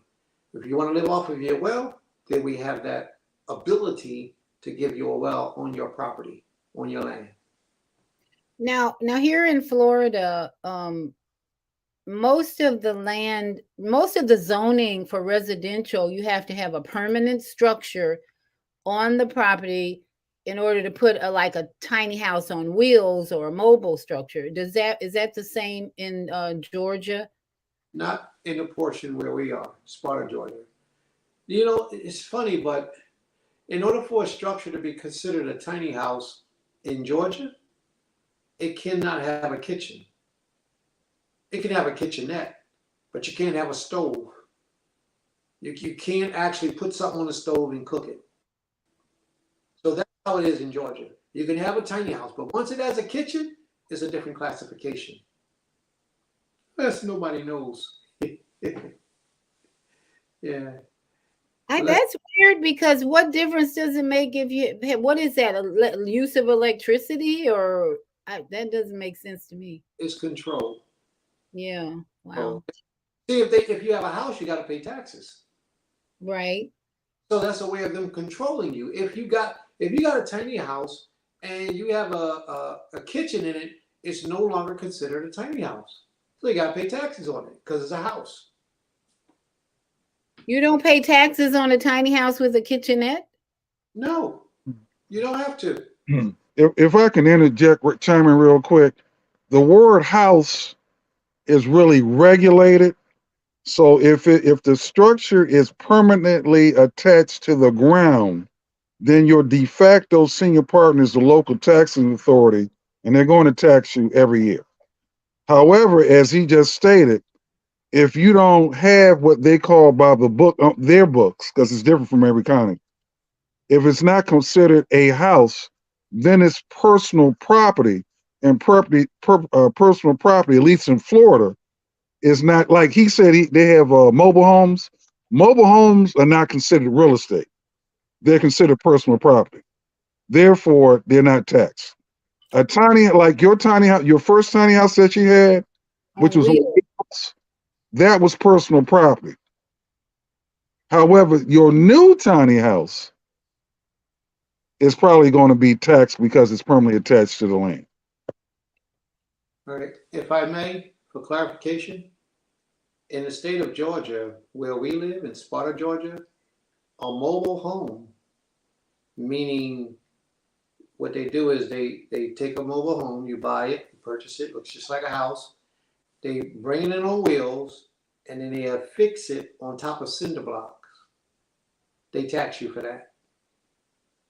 If you want to live off of your well, then we have that ability to give you a well on your property, on your land. Now here in Florida, most of the zoning for residential, you have to have a permanent structure on the property in order to put like a tiny house on wheels or a mobile structure. Is that the same in Georgia? Not in the portion where we are, Sparta, Georgia. It's funny, but in order for a structure to be considered a tiny house in Georgia, it cannot have a kitchen. It can have a kitchenette, but you can't have a stove. You can't actually put something on the stove and cook it. So that's how it is in Georgia. You can have a tiny house, but once it has a kitchen, it's a different classification. That's nobody knows. Yeah. That's weird, because what difference does it make if what is that, use of electricity, or that doesn't make sense to me. It's control. Yeah. Wow. See, if you have a house, you got to pay taxes. Right. So that's a way of them controlling you. If you got a tiny house and you have a kitchen in it, it's no longer considered a tiny house. So you got to pay taxes on it because it's a house. You don't pay taxes on a tiny house with a kitchenette? No, you don't have to. If I can interject, chime in real quick, the word house is really regulated. So if the structure is permanently attached to the ground, then your de facto senior partner is the local taxing authority, and they're going to tax you every year. However, as he just stated, if you don't have what they call by the book, their books, because it's different from every county, if it's not considered a house, then it's personal property, and personal property, at least in Florida, is not, like he said, they have mobile homes. Mobile homes are not considered real estate. They're considered personal property. Therefore, they're not taxed. A tiny, like your tiny house, your first tiny house that you had, which was on wheels, that was personal property. However, your new tiny house is probably going to be taxed because it's permanently attached to the land. All right. If I may, for clarification, in the state of Georgia, where we live, in Sparta, Georgia, a mobile home, meaning what they do is they take a mobile home, you buy it, you purchase it, looks just like a house. They bring it in on wheels, and then they affix it on top of cinder blocks. They tax you for that.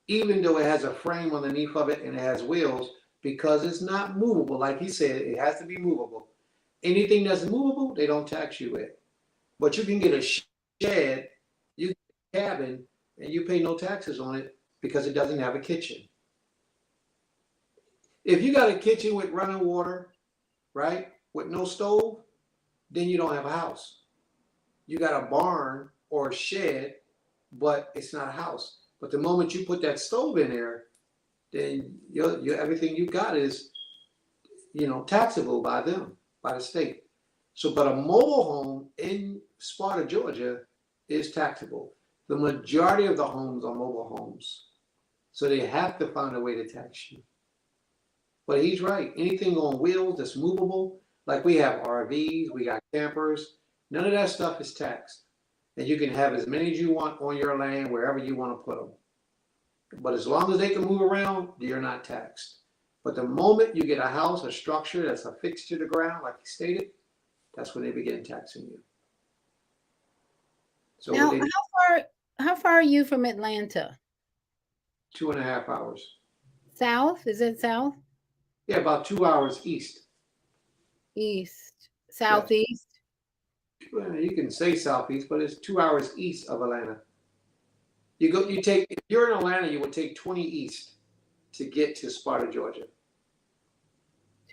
Even though it has a frame underneath of it and it has wheels, because it's not movable. Like he said, it has to be movable. Anything that's movable, they don't tax you with. But you can get a shed, you get a cabin, and you pay no taxes on it because it doesn't have a kitchen. If you got a kitchen with running water, right, with no stove, then you don't have a house. You got a barn or a shed, but it's not a house. But the moment you put that stove in there, then your everything you got is, taxable by them, by the state. So, but a mobile home in Sparta, Georgia, is taxable. The majority of the homes are mobile homes, so they have to find a way to tax you. But he's right. Anything on wheels that's movable, like we have RVs, we got campers, none of that stuff is taxed. And you can have as many as you want on your land, wherever you want to put them. But as long as they can move around, you're not taxed. But the moment you get a house, a structure that's affixed to the ground, like you stated, that's when they begin taxing you. So Now, they how far are you from Atlanta? 2.5 hours. South? Is it south? Yeah, about 2 hours east. East? Yes. Southeast? Well, you can say southeast, but it's 2 hours east of Atlanta. If you're in Atlanta, you would take 20 east to get to Sparta, Georgia.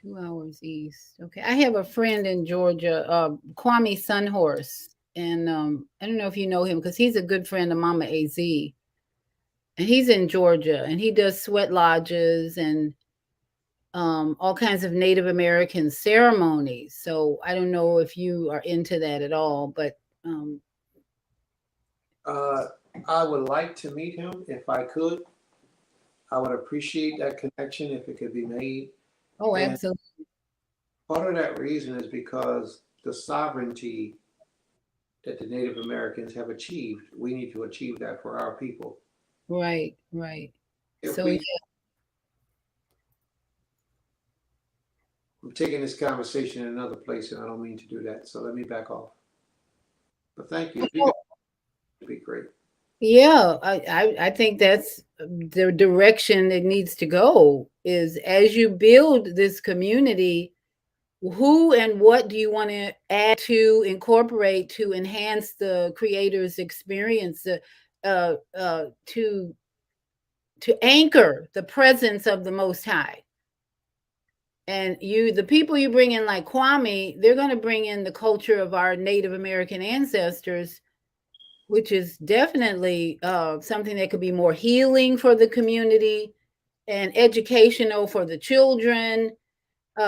2 hours east. Okay. I have a friend in Georgia, Kwame Sunhorse. And I don't know if you know him because he's a good friend of Mama AZ. And he's in Georgia and he does sweat lodges and all kinds of Native American ceremonies. So I don't know if you are into that at all, but I would like to meet him if I could. I would appreciate that connection if it could be made. oh, And absolutely. part of that reason is because the sovereignty that the Native Americans have achieved, we need to achieve that for our people. Right, right. If So we, yeah. I'm taking this conversation in another place, and I don't mean to do that. So let me back off. But thank you. If you could, it'd be great. Yeah, I think that's the direction it needs to go is as you build this community, who and what do you want to add to, incorporate to enhance the creator's experience, to anchor the presence of the Most High. And the people you bring in like Kwame, they're going to bring in the culture of our Native American ancestors, which is definitely something that could be more healing for the community and educational for the children,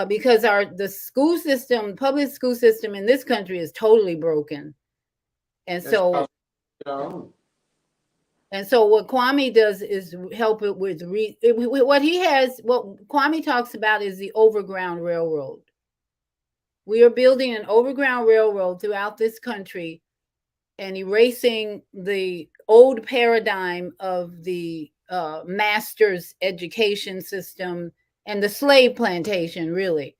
because the school system, public school system in this country is totally broken. And That's so our own. And so what Kwame does is help it with what Kwame talks about is the overground railroad. We are building an overground railroad throughout this country and erasing the old paradigm of the master's education system and the slave plantation, really.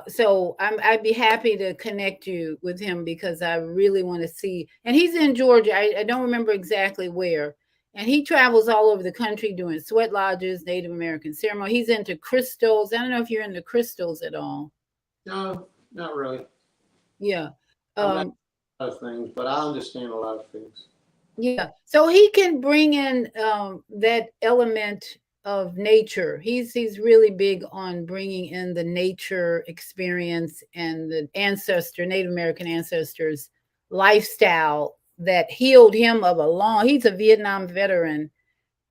So I'd be happy to connect you with him because I really want to see. And he's in Georgia. I don't remember exactly where. And he travels all over the country doing sweat lodges, Native American ceremony. He's into crystals. I don't know if you're into crystals at all. No, not really. Yeah. I'm not a lot of things, but I understand a lot of things. Yeah. So he can bring in that element of nature. He's really big on bringing in the nature experience and the Native American ancestors lifestyle that healed him he's a Vietnam veteran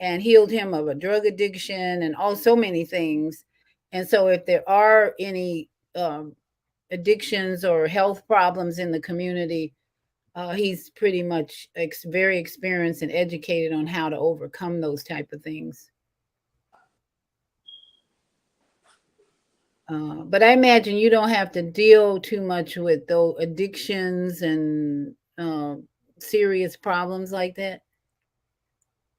and healed him of a drug addiction and so many things. And so if there are any addictions or health problems in the community, he's pretty much very experienced and educated on how to overcome those type of things. But I imagine you don't have to deal too much with those addictions and serious problems like that.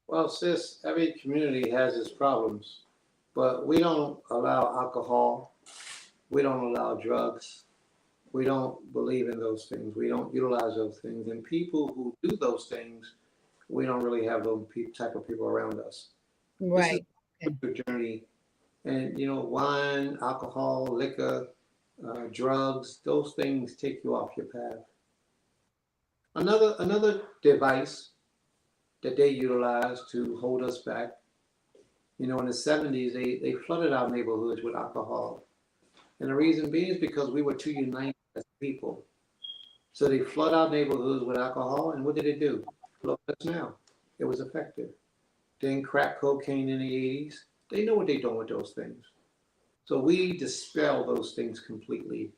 Well, sis, every community has its problems, but we don't allow alcohol. We don't allow drugs. We don't believe in those things. We don't utilize those things. And people who do those things, we don't really have those type of people around us. Right. This is a journey. And, wine, alcohol, liquor, drugs, those things take you off your path. Another device that they utilize to hold us back, in the 70s, they flooded our neighborhoods with alcohol. And the reason being is because we were too united as people. So they flood our neighborhoods with alcohol, and what did it do? Look at us now. It was effective. Then crack cocaine in the 80s. They know what they're doing with those things. So we dispel those things completely.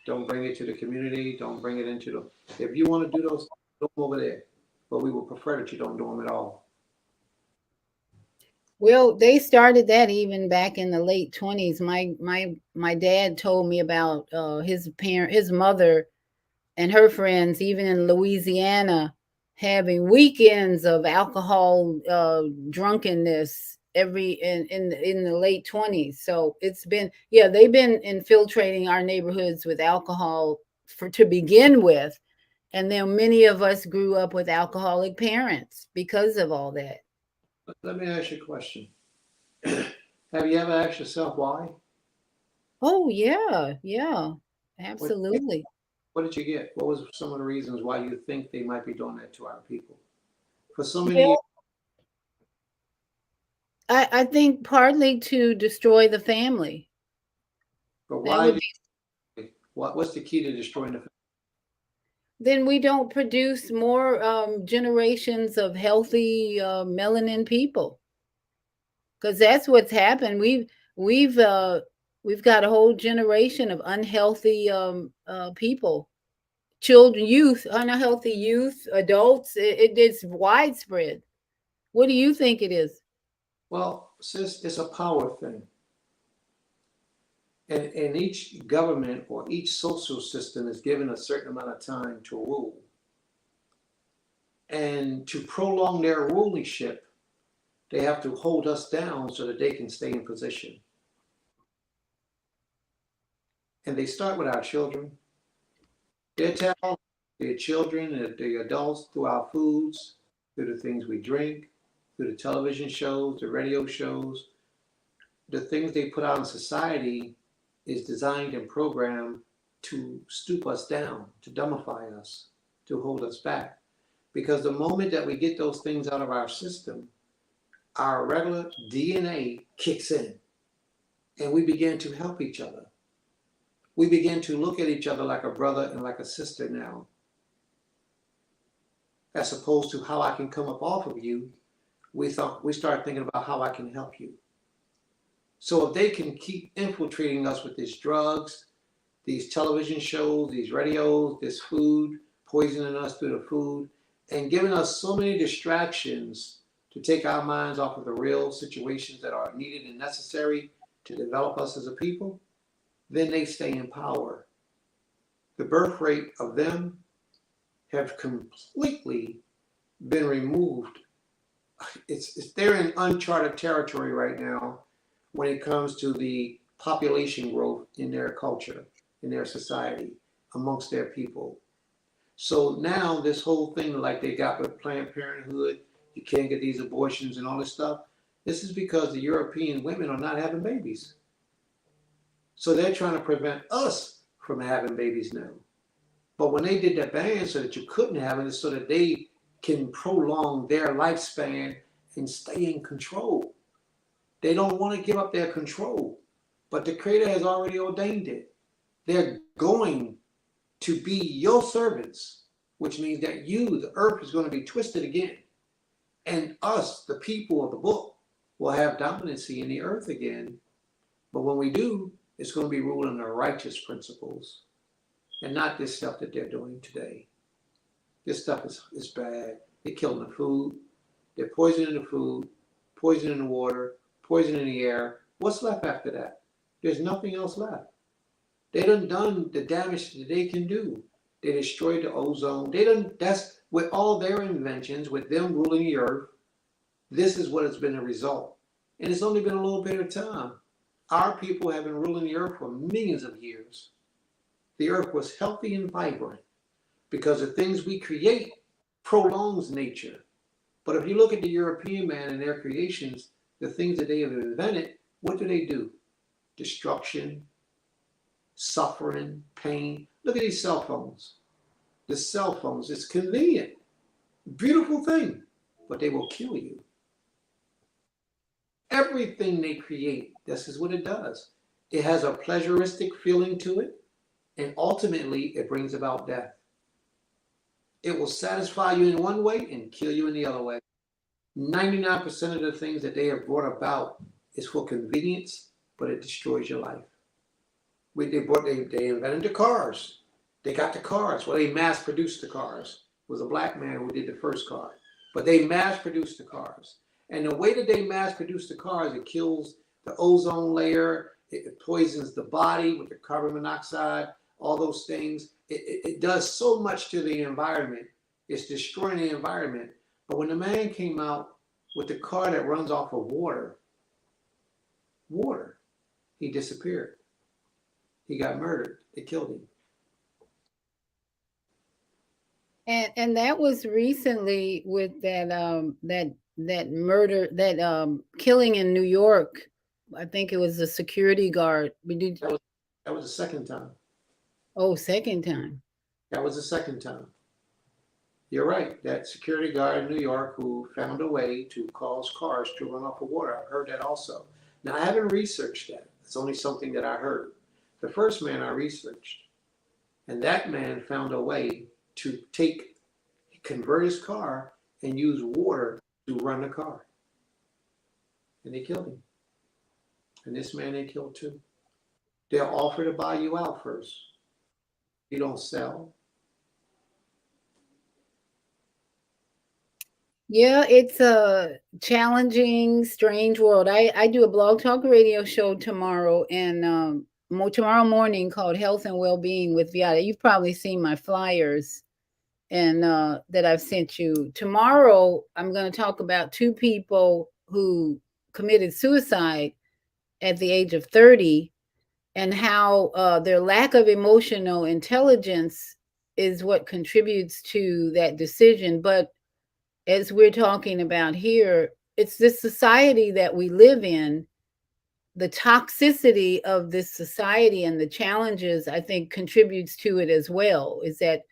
Don't bring it to the community. Don't bring it into the. If you want to do those, do them over there. But we would prefer that you don't do them at all. Well, they started that even back in the late 20s. My dad told me about his mother and her friends, even in Louisiana, having weekends of alcohol drunkenness every in the late 20s. So it's been, yeah, they've been infiltrating our neighborhoods with alcohol for to begin with, and then many of us grew up with alcoholic parents because of all that. Let me ask you a question. Have you ever asked yourself why? Oh yeah, yeah, What, absolutely. what did you get? What was some of the reasons why you think they might be doing that to our people? For so many years, Well, I think partly to destroy the family. but That why would do be, what's the key to destroying the family? then we don't produce more generations of healthy melanin people, because that's what's happened. We've we've got a whole generation of unhealthy people, children, youth, unhealthy youth, adults. It's widespread. What do you think it is? Well, sis, it's a power thing. And each government or each social system is given a certain amount of time to rule. And to prolong their rulership, they have to hold us down so that they can stay in position. And they start with our children. They tell their children and the adults through our foods, through the things we drink, through the television shows, the radio shows, the things they put out in society is designed and programmed to stoop us down, to dumbify us, to hold us back. Because the moment that we get those things out of our system, our regular DNA kicks in and we begin to help each other. We begin to look at each other like a brother and like a sister now, as opposed to how I can come up off of you. We start thinking about how I can help you. So if they can keep infiltrating us with these drugs, these television shows, these radios, this food, poisoning us through the food, and giving us so many distractions to take our minds off of the real situations that are needed and necessary to develop us as a people, then they stay in power. The birth rate of them have completely been removed. They're in uncharted territory right now when it comes to the population growth in their culture, in their society, amongst their people. So now this whole thing like they got with Planned Parenthood, you can't get these abortions and all this stuff. This is because the European women are not having babies. So they're trying to prevent us from having babies now. But when they did that ban so that you couldn't have it, so that they can prolong their lifespan and stay in control. They don't want to give up their control, but the Creator has already ordained it. They're going to be your servants, which means that you, the earth, is going to be twisted again. And us, the people of the book, will have dominancy in the earth again. But when we do, it's going to be ruled on the righteous principles and not this stuff that they're doing today. This stuff is bad. They're killing the food. They're poisoning the food, poisoning the water, poisoning the air. What's left after that? There's nothing else left. They done the damage that they can do. They destroyed the ozone. That's with all their inventions, with them ruling the earth, this is what has been the result. And it's only been a little bit of time. Our people have been ruling the earth for millions of years. The earth was healthy and vibrant because the things we create prolongs nature. But if you look at the European man and their creations, the things that they have invented, what do? Destruction, suffering, pain. Look at these cell phones. The cell phones, it's convenient, beautiful thing, but they will kill you. Everything they create, this is what it does. It has a pleasuristic feeling to it, and ultimately it brings about death. It will satisfy you in one way and kill you in the other way. 99% of the things that they have brought about is for convenience, but it destroys your life. They invented the cars. They got the cars. Well, they mass produced the cars. It was a black man who did the first car. But they mass produced the cars. And the way that they mass produce the cars, it kills the ozone layer, it poisons the body with the carbon monoxide, all those things. It does so much to the environment. It's destroying the environment. But when the man came out with the car that runs off of water, he disappeared. He got murdered. They killed him. And that was recently with that that murder, that killing in New York. I think it was a security guard. That was the second time. Oh, second time. That was the second time. You're right. That security guard in New York who found a way to cause cars to run off of water. I've heard that also. Now, I haven't researched that. It's only something that I heard. The first man I researched, and that man found a way to convert his car and use water to run the car. And they killed him. And this man they killed too. They'll offer to buy you out first. You don't sell. Yeah, it's a challenging, strange world. I do a blog talk radio show tomorrow, and tomorrow morning, called Health and Wellbeing with Viata. You've probably seen my flyers and that I've sent you. Tomorrow, I'm going to talk about two people who committed suicide at the age of 30, and how their lack of emotional intelligence is what contributes to that decision. But as we're talking about here, it's this society that we live in, the toxicity of this society and the challenges, I think, contributes to it as well, is that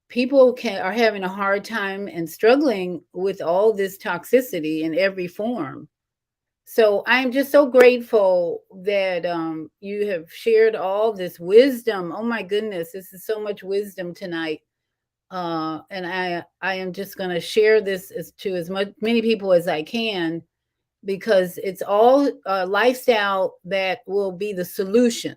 people are having a hard time and struggling with all this toxicity in every form. So I'm just so grateful that you have shared all this wisdom. Oh my goodness, this is so much wisdom tonight. And I am just going to share this to as many people as I can, because it's all a lifestyle that will be the solution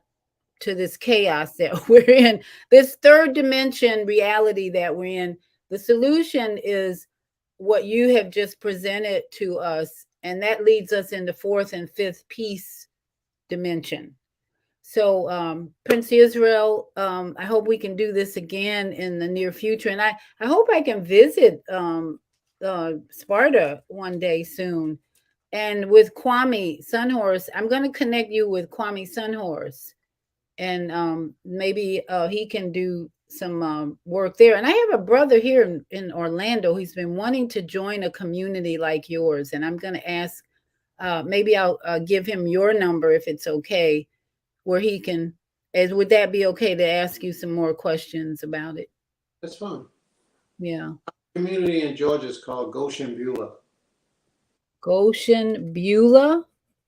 to this chaos that we're in, this third dimension reality that we're in. The solution is what you have just presented to us, and that leads us into fourth and fifth peace dimension. So, Prince Israel, I hope we can do this again in the near future. And I hope I can visit Sparta one day soon. And with Kwame Sunhorse, I'm going to connect you with Kwame Sunhorse. And maybe he can do some work there. And I have a brother here in Orlando. He's been wanting to join a community like yours. And I'm going to ask, maybe I'll give him your number if it's okay, where he can, would that be okay to ask you some more questions about it? That's fine. Yeah. Community in Georgia is called Goshen Beulah. Goshen Beulah?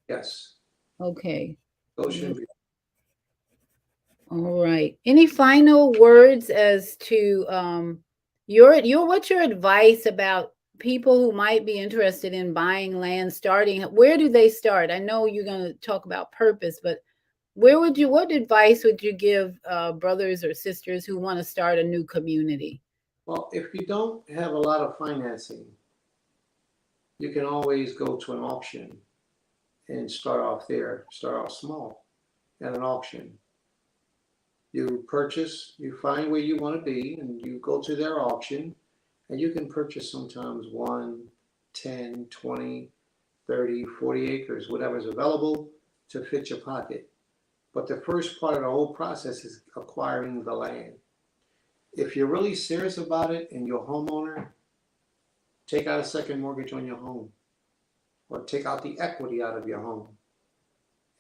Yes. Okay. Goshen Beulah. All right. Any final words as to what's your advice about people who might be interested in buying land, starting? Where do they start? I know you're going to talk about purpose, but what advice would you give brothers or sisters who want to start a new community? Well, if you don't have a lot of financing, you can always go to an auction and start off small at an auction. You purchase, you find where you want to be, and you go to their auction, and you can purchase sometimes 1, 10, 20, 30, 40 acres, whatever's available to fit your pocket. But the first part of the whole process is acquiring the land. If you're really serious about it and you're a homeowner, take out a second mortgage on your home, or take out the equity out of your home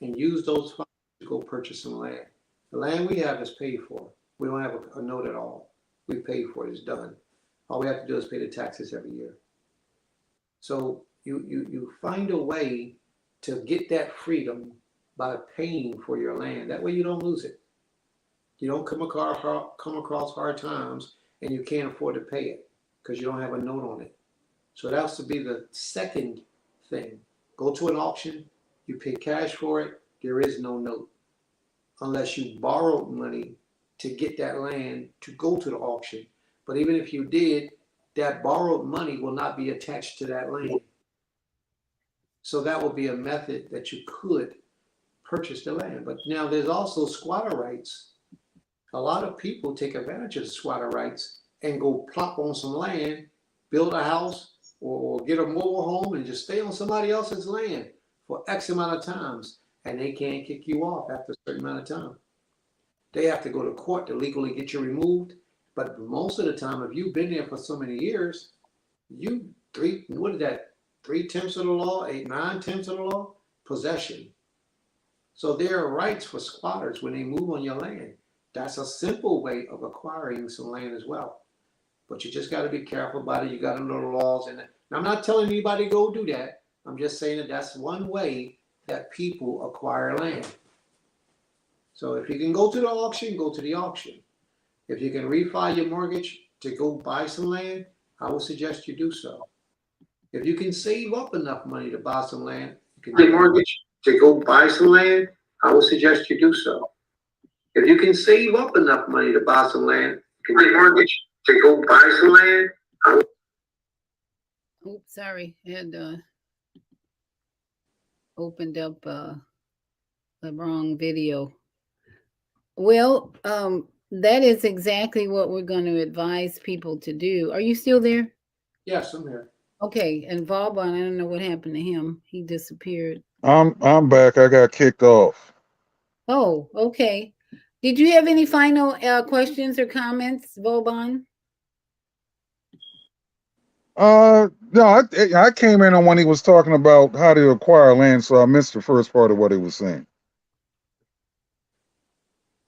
and use those funds to go purchase some land. The land we have is paid for. We don't have a note at all. We pay for it, it's done. All we have to do is pay the taxes every year. So you find a way to get that freedom by paying for your land. That way you don't lose it. You don't come across hard times and you can't afford to pay it because you don't have a note on it. So that has to be the second thing. Go to an auction, you pay cash for it, there is no note. Unless you borrowed money to get that land to go to the auction. But even if you did, that borrowed money will not be attached to that land. So that would be a method that you could purchase the land. But now there's also squatter rights. A lot of people take advantage of the squatter rights and go plop on some land, build a house, or get a mobile home and just stay on somebody else's land for X amount of times, and they can't kick you off after a certain amount of time. They have to go to court to legally get you removed. But most of the time, if you've been there for so many years, what is that? 3/10 of the law, 9/10 of the law, possession. So there are rights for squatters when they move on your land. That's a simple way of acquiring some land as well. But you just got to be careful about it. You got to know the laws. And I'm not telling anybody to go do that. I'm just saying that that's one way that people acquire land. So if you can go to the auction, go to the auction. If you can refi your mortgage to go buy some land, I would suggest you do so. If you can save up enough money to buy some land, you can mortgage to go buy some land, I would suggest you do so. If you can save up enough money to buy some land, you can mortgage to go buy some land. Oops, sorry, I had opened up the wrong video. Well, that is exactly what we're going to advise people to do. Are you still there? Yes, I'm here. Okay, and Vauban, I don't know what happened to him. He disappeared. I'm back. I got kicked off. Oh, okay. Did you have any final questions or comments, Vauban? No, I came in on when he was talking about how to acquire land, so I missed the first part of what he was saying.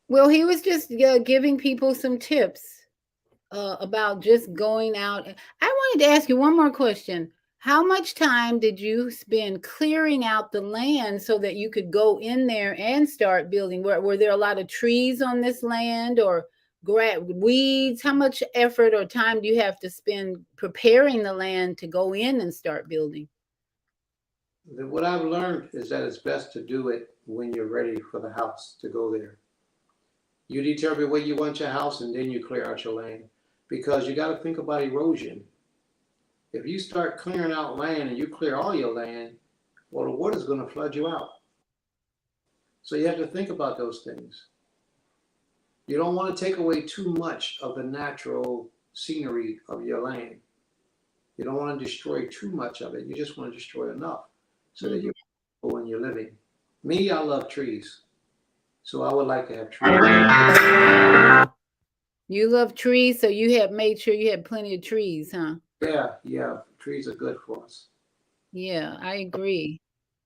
Well, he was just giving people some tips about just going out. I wanted to ask you one more question. How much time did you spend clearing out the land so that you could go in there and start building? Were there a lot of trees on this land or weeds? How much effort or time do you have to spend preparing the land to go in and start building? What I've learned is that it's best to do it when you're ready for the house to go there. You determine where you want your house and then you clear out your land, because you got to think about erosion. If you start clearing out land and you clear all your land, well, the water's going to flood you out. So you have to think about those things. You don't want to take away too much of the natural scenery of your land. You don't want to destroy too much of it. You just want to destroy enough so that you're when you're living. Me, I love trees. So I would like to have trees. You love trees, so you have made sure you had plenty of trees, huh? Yeah. Trees are good for us. Yeah, I agree.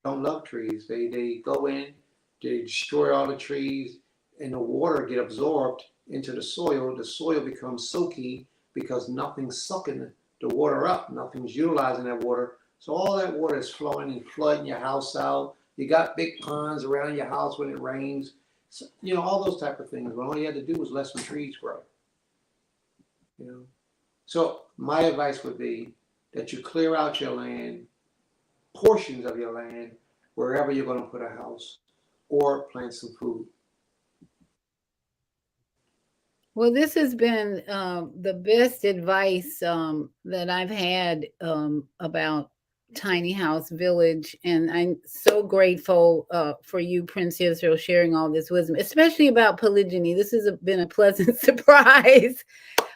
Don't love trees. They go in, they destroy all the trees, and the water get absorbed into the soil. The soil becomes soaky because nothing's sucking the water up. Nothing's utilizing that water. So all that water is flowing and flooding your house out. You got big ponds around your house when it rains. So, all those type of things. But all you had to do was let some trees grow. So my advice would be that you clear out your land, portions of your land, wherever you're going to put a house, or plant some food. Well, this has been the best advice that I've had about Tiny House Village. And I'm so grateful for you, Prince Israel, sharing all this wisdom, especially about polygyny. This has been a pleasant surprise.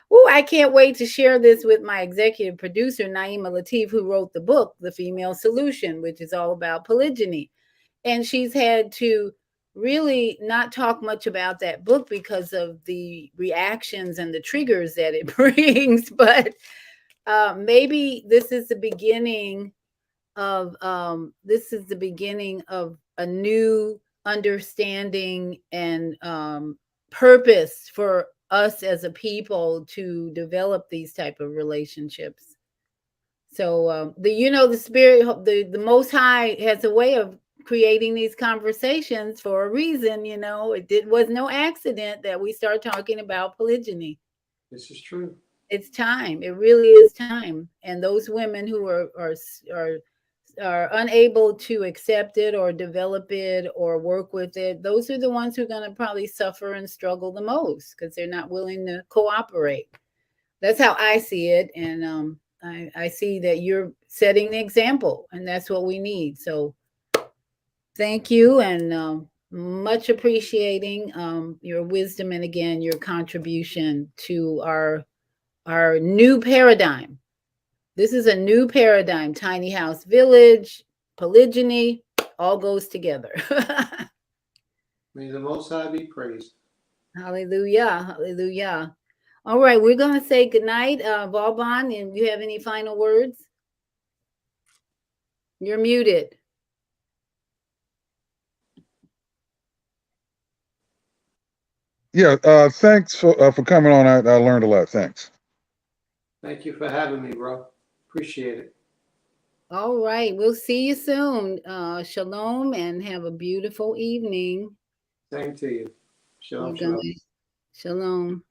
Ooh, I can't wait to share this with my executive producer, Naima Latif, who wrote the book, The Female Solution, which is all about polygyny. And she's had to really not talk much about that book because of the reactions and the triggers that it brings. But maybe this is the beginning of a new understanding and purpose for us as a people to develop these type of relationships. So the spirit, the Most High has a way of creating these conversations for a reason. It was no accident that we start talking about polygyny. This is true. It's time. It really is time. And those women who are unable to accept it or develop it or work with it, those are the ones who are going to probably suffer and struggle the most because they're not willing to cooperate. That's how I see it. And I see that you're setting the example, and that's what we need. So thank you, and much appreciating your wisdom, and again your contribution to our new paradigm. This is a new paradigm. Tiny house village, polygyny, all goes together. May the Most High be praised. Hallelujah, hallelujah. All right, we're going to say goodnight. Vauban, and you have any final words? You're muted. Yeah, thanks for coming on. I learned a lot. Thanks. Thank you for having me, bro. Appreciate it. All right, we'll see you soon. Shalom, and have a beautiful evening. Same to you. Shalom, We're shalom. gonna, shalom.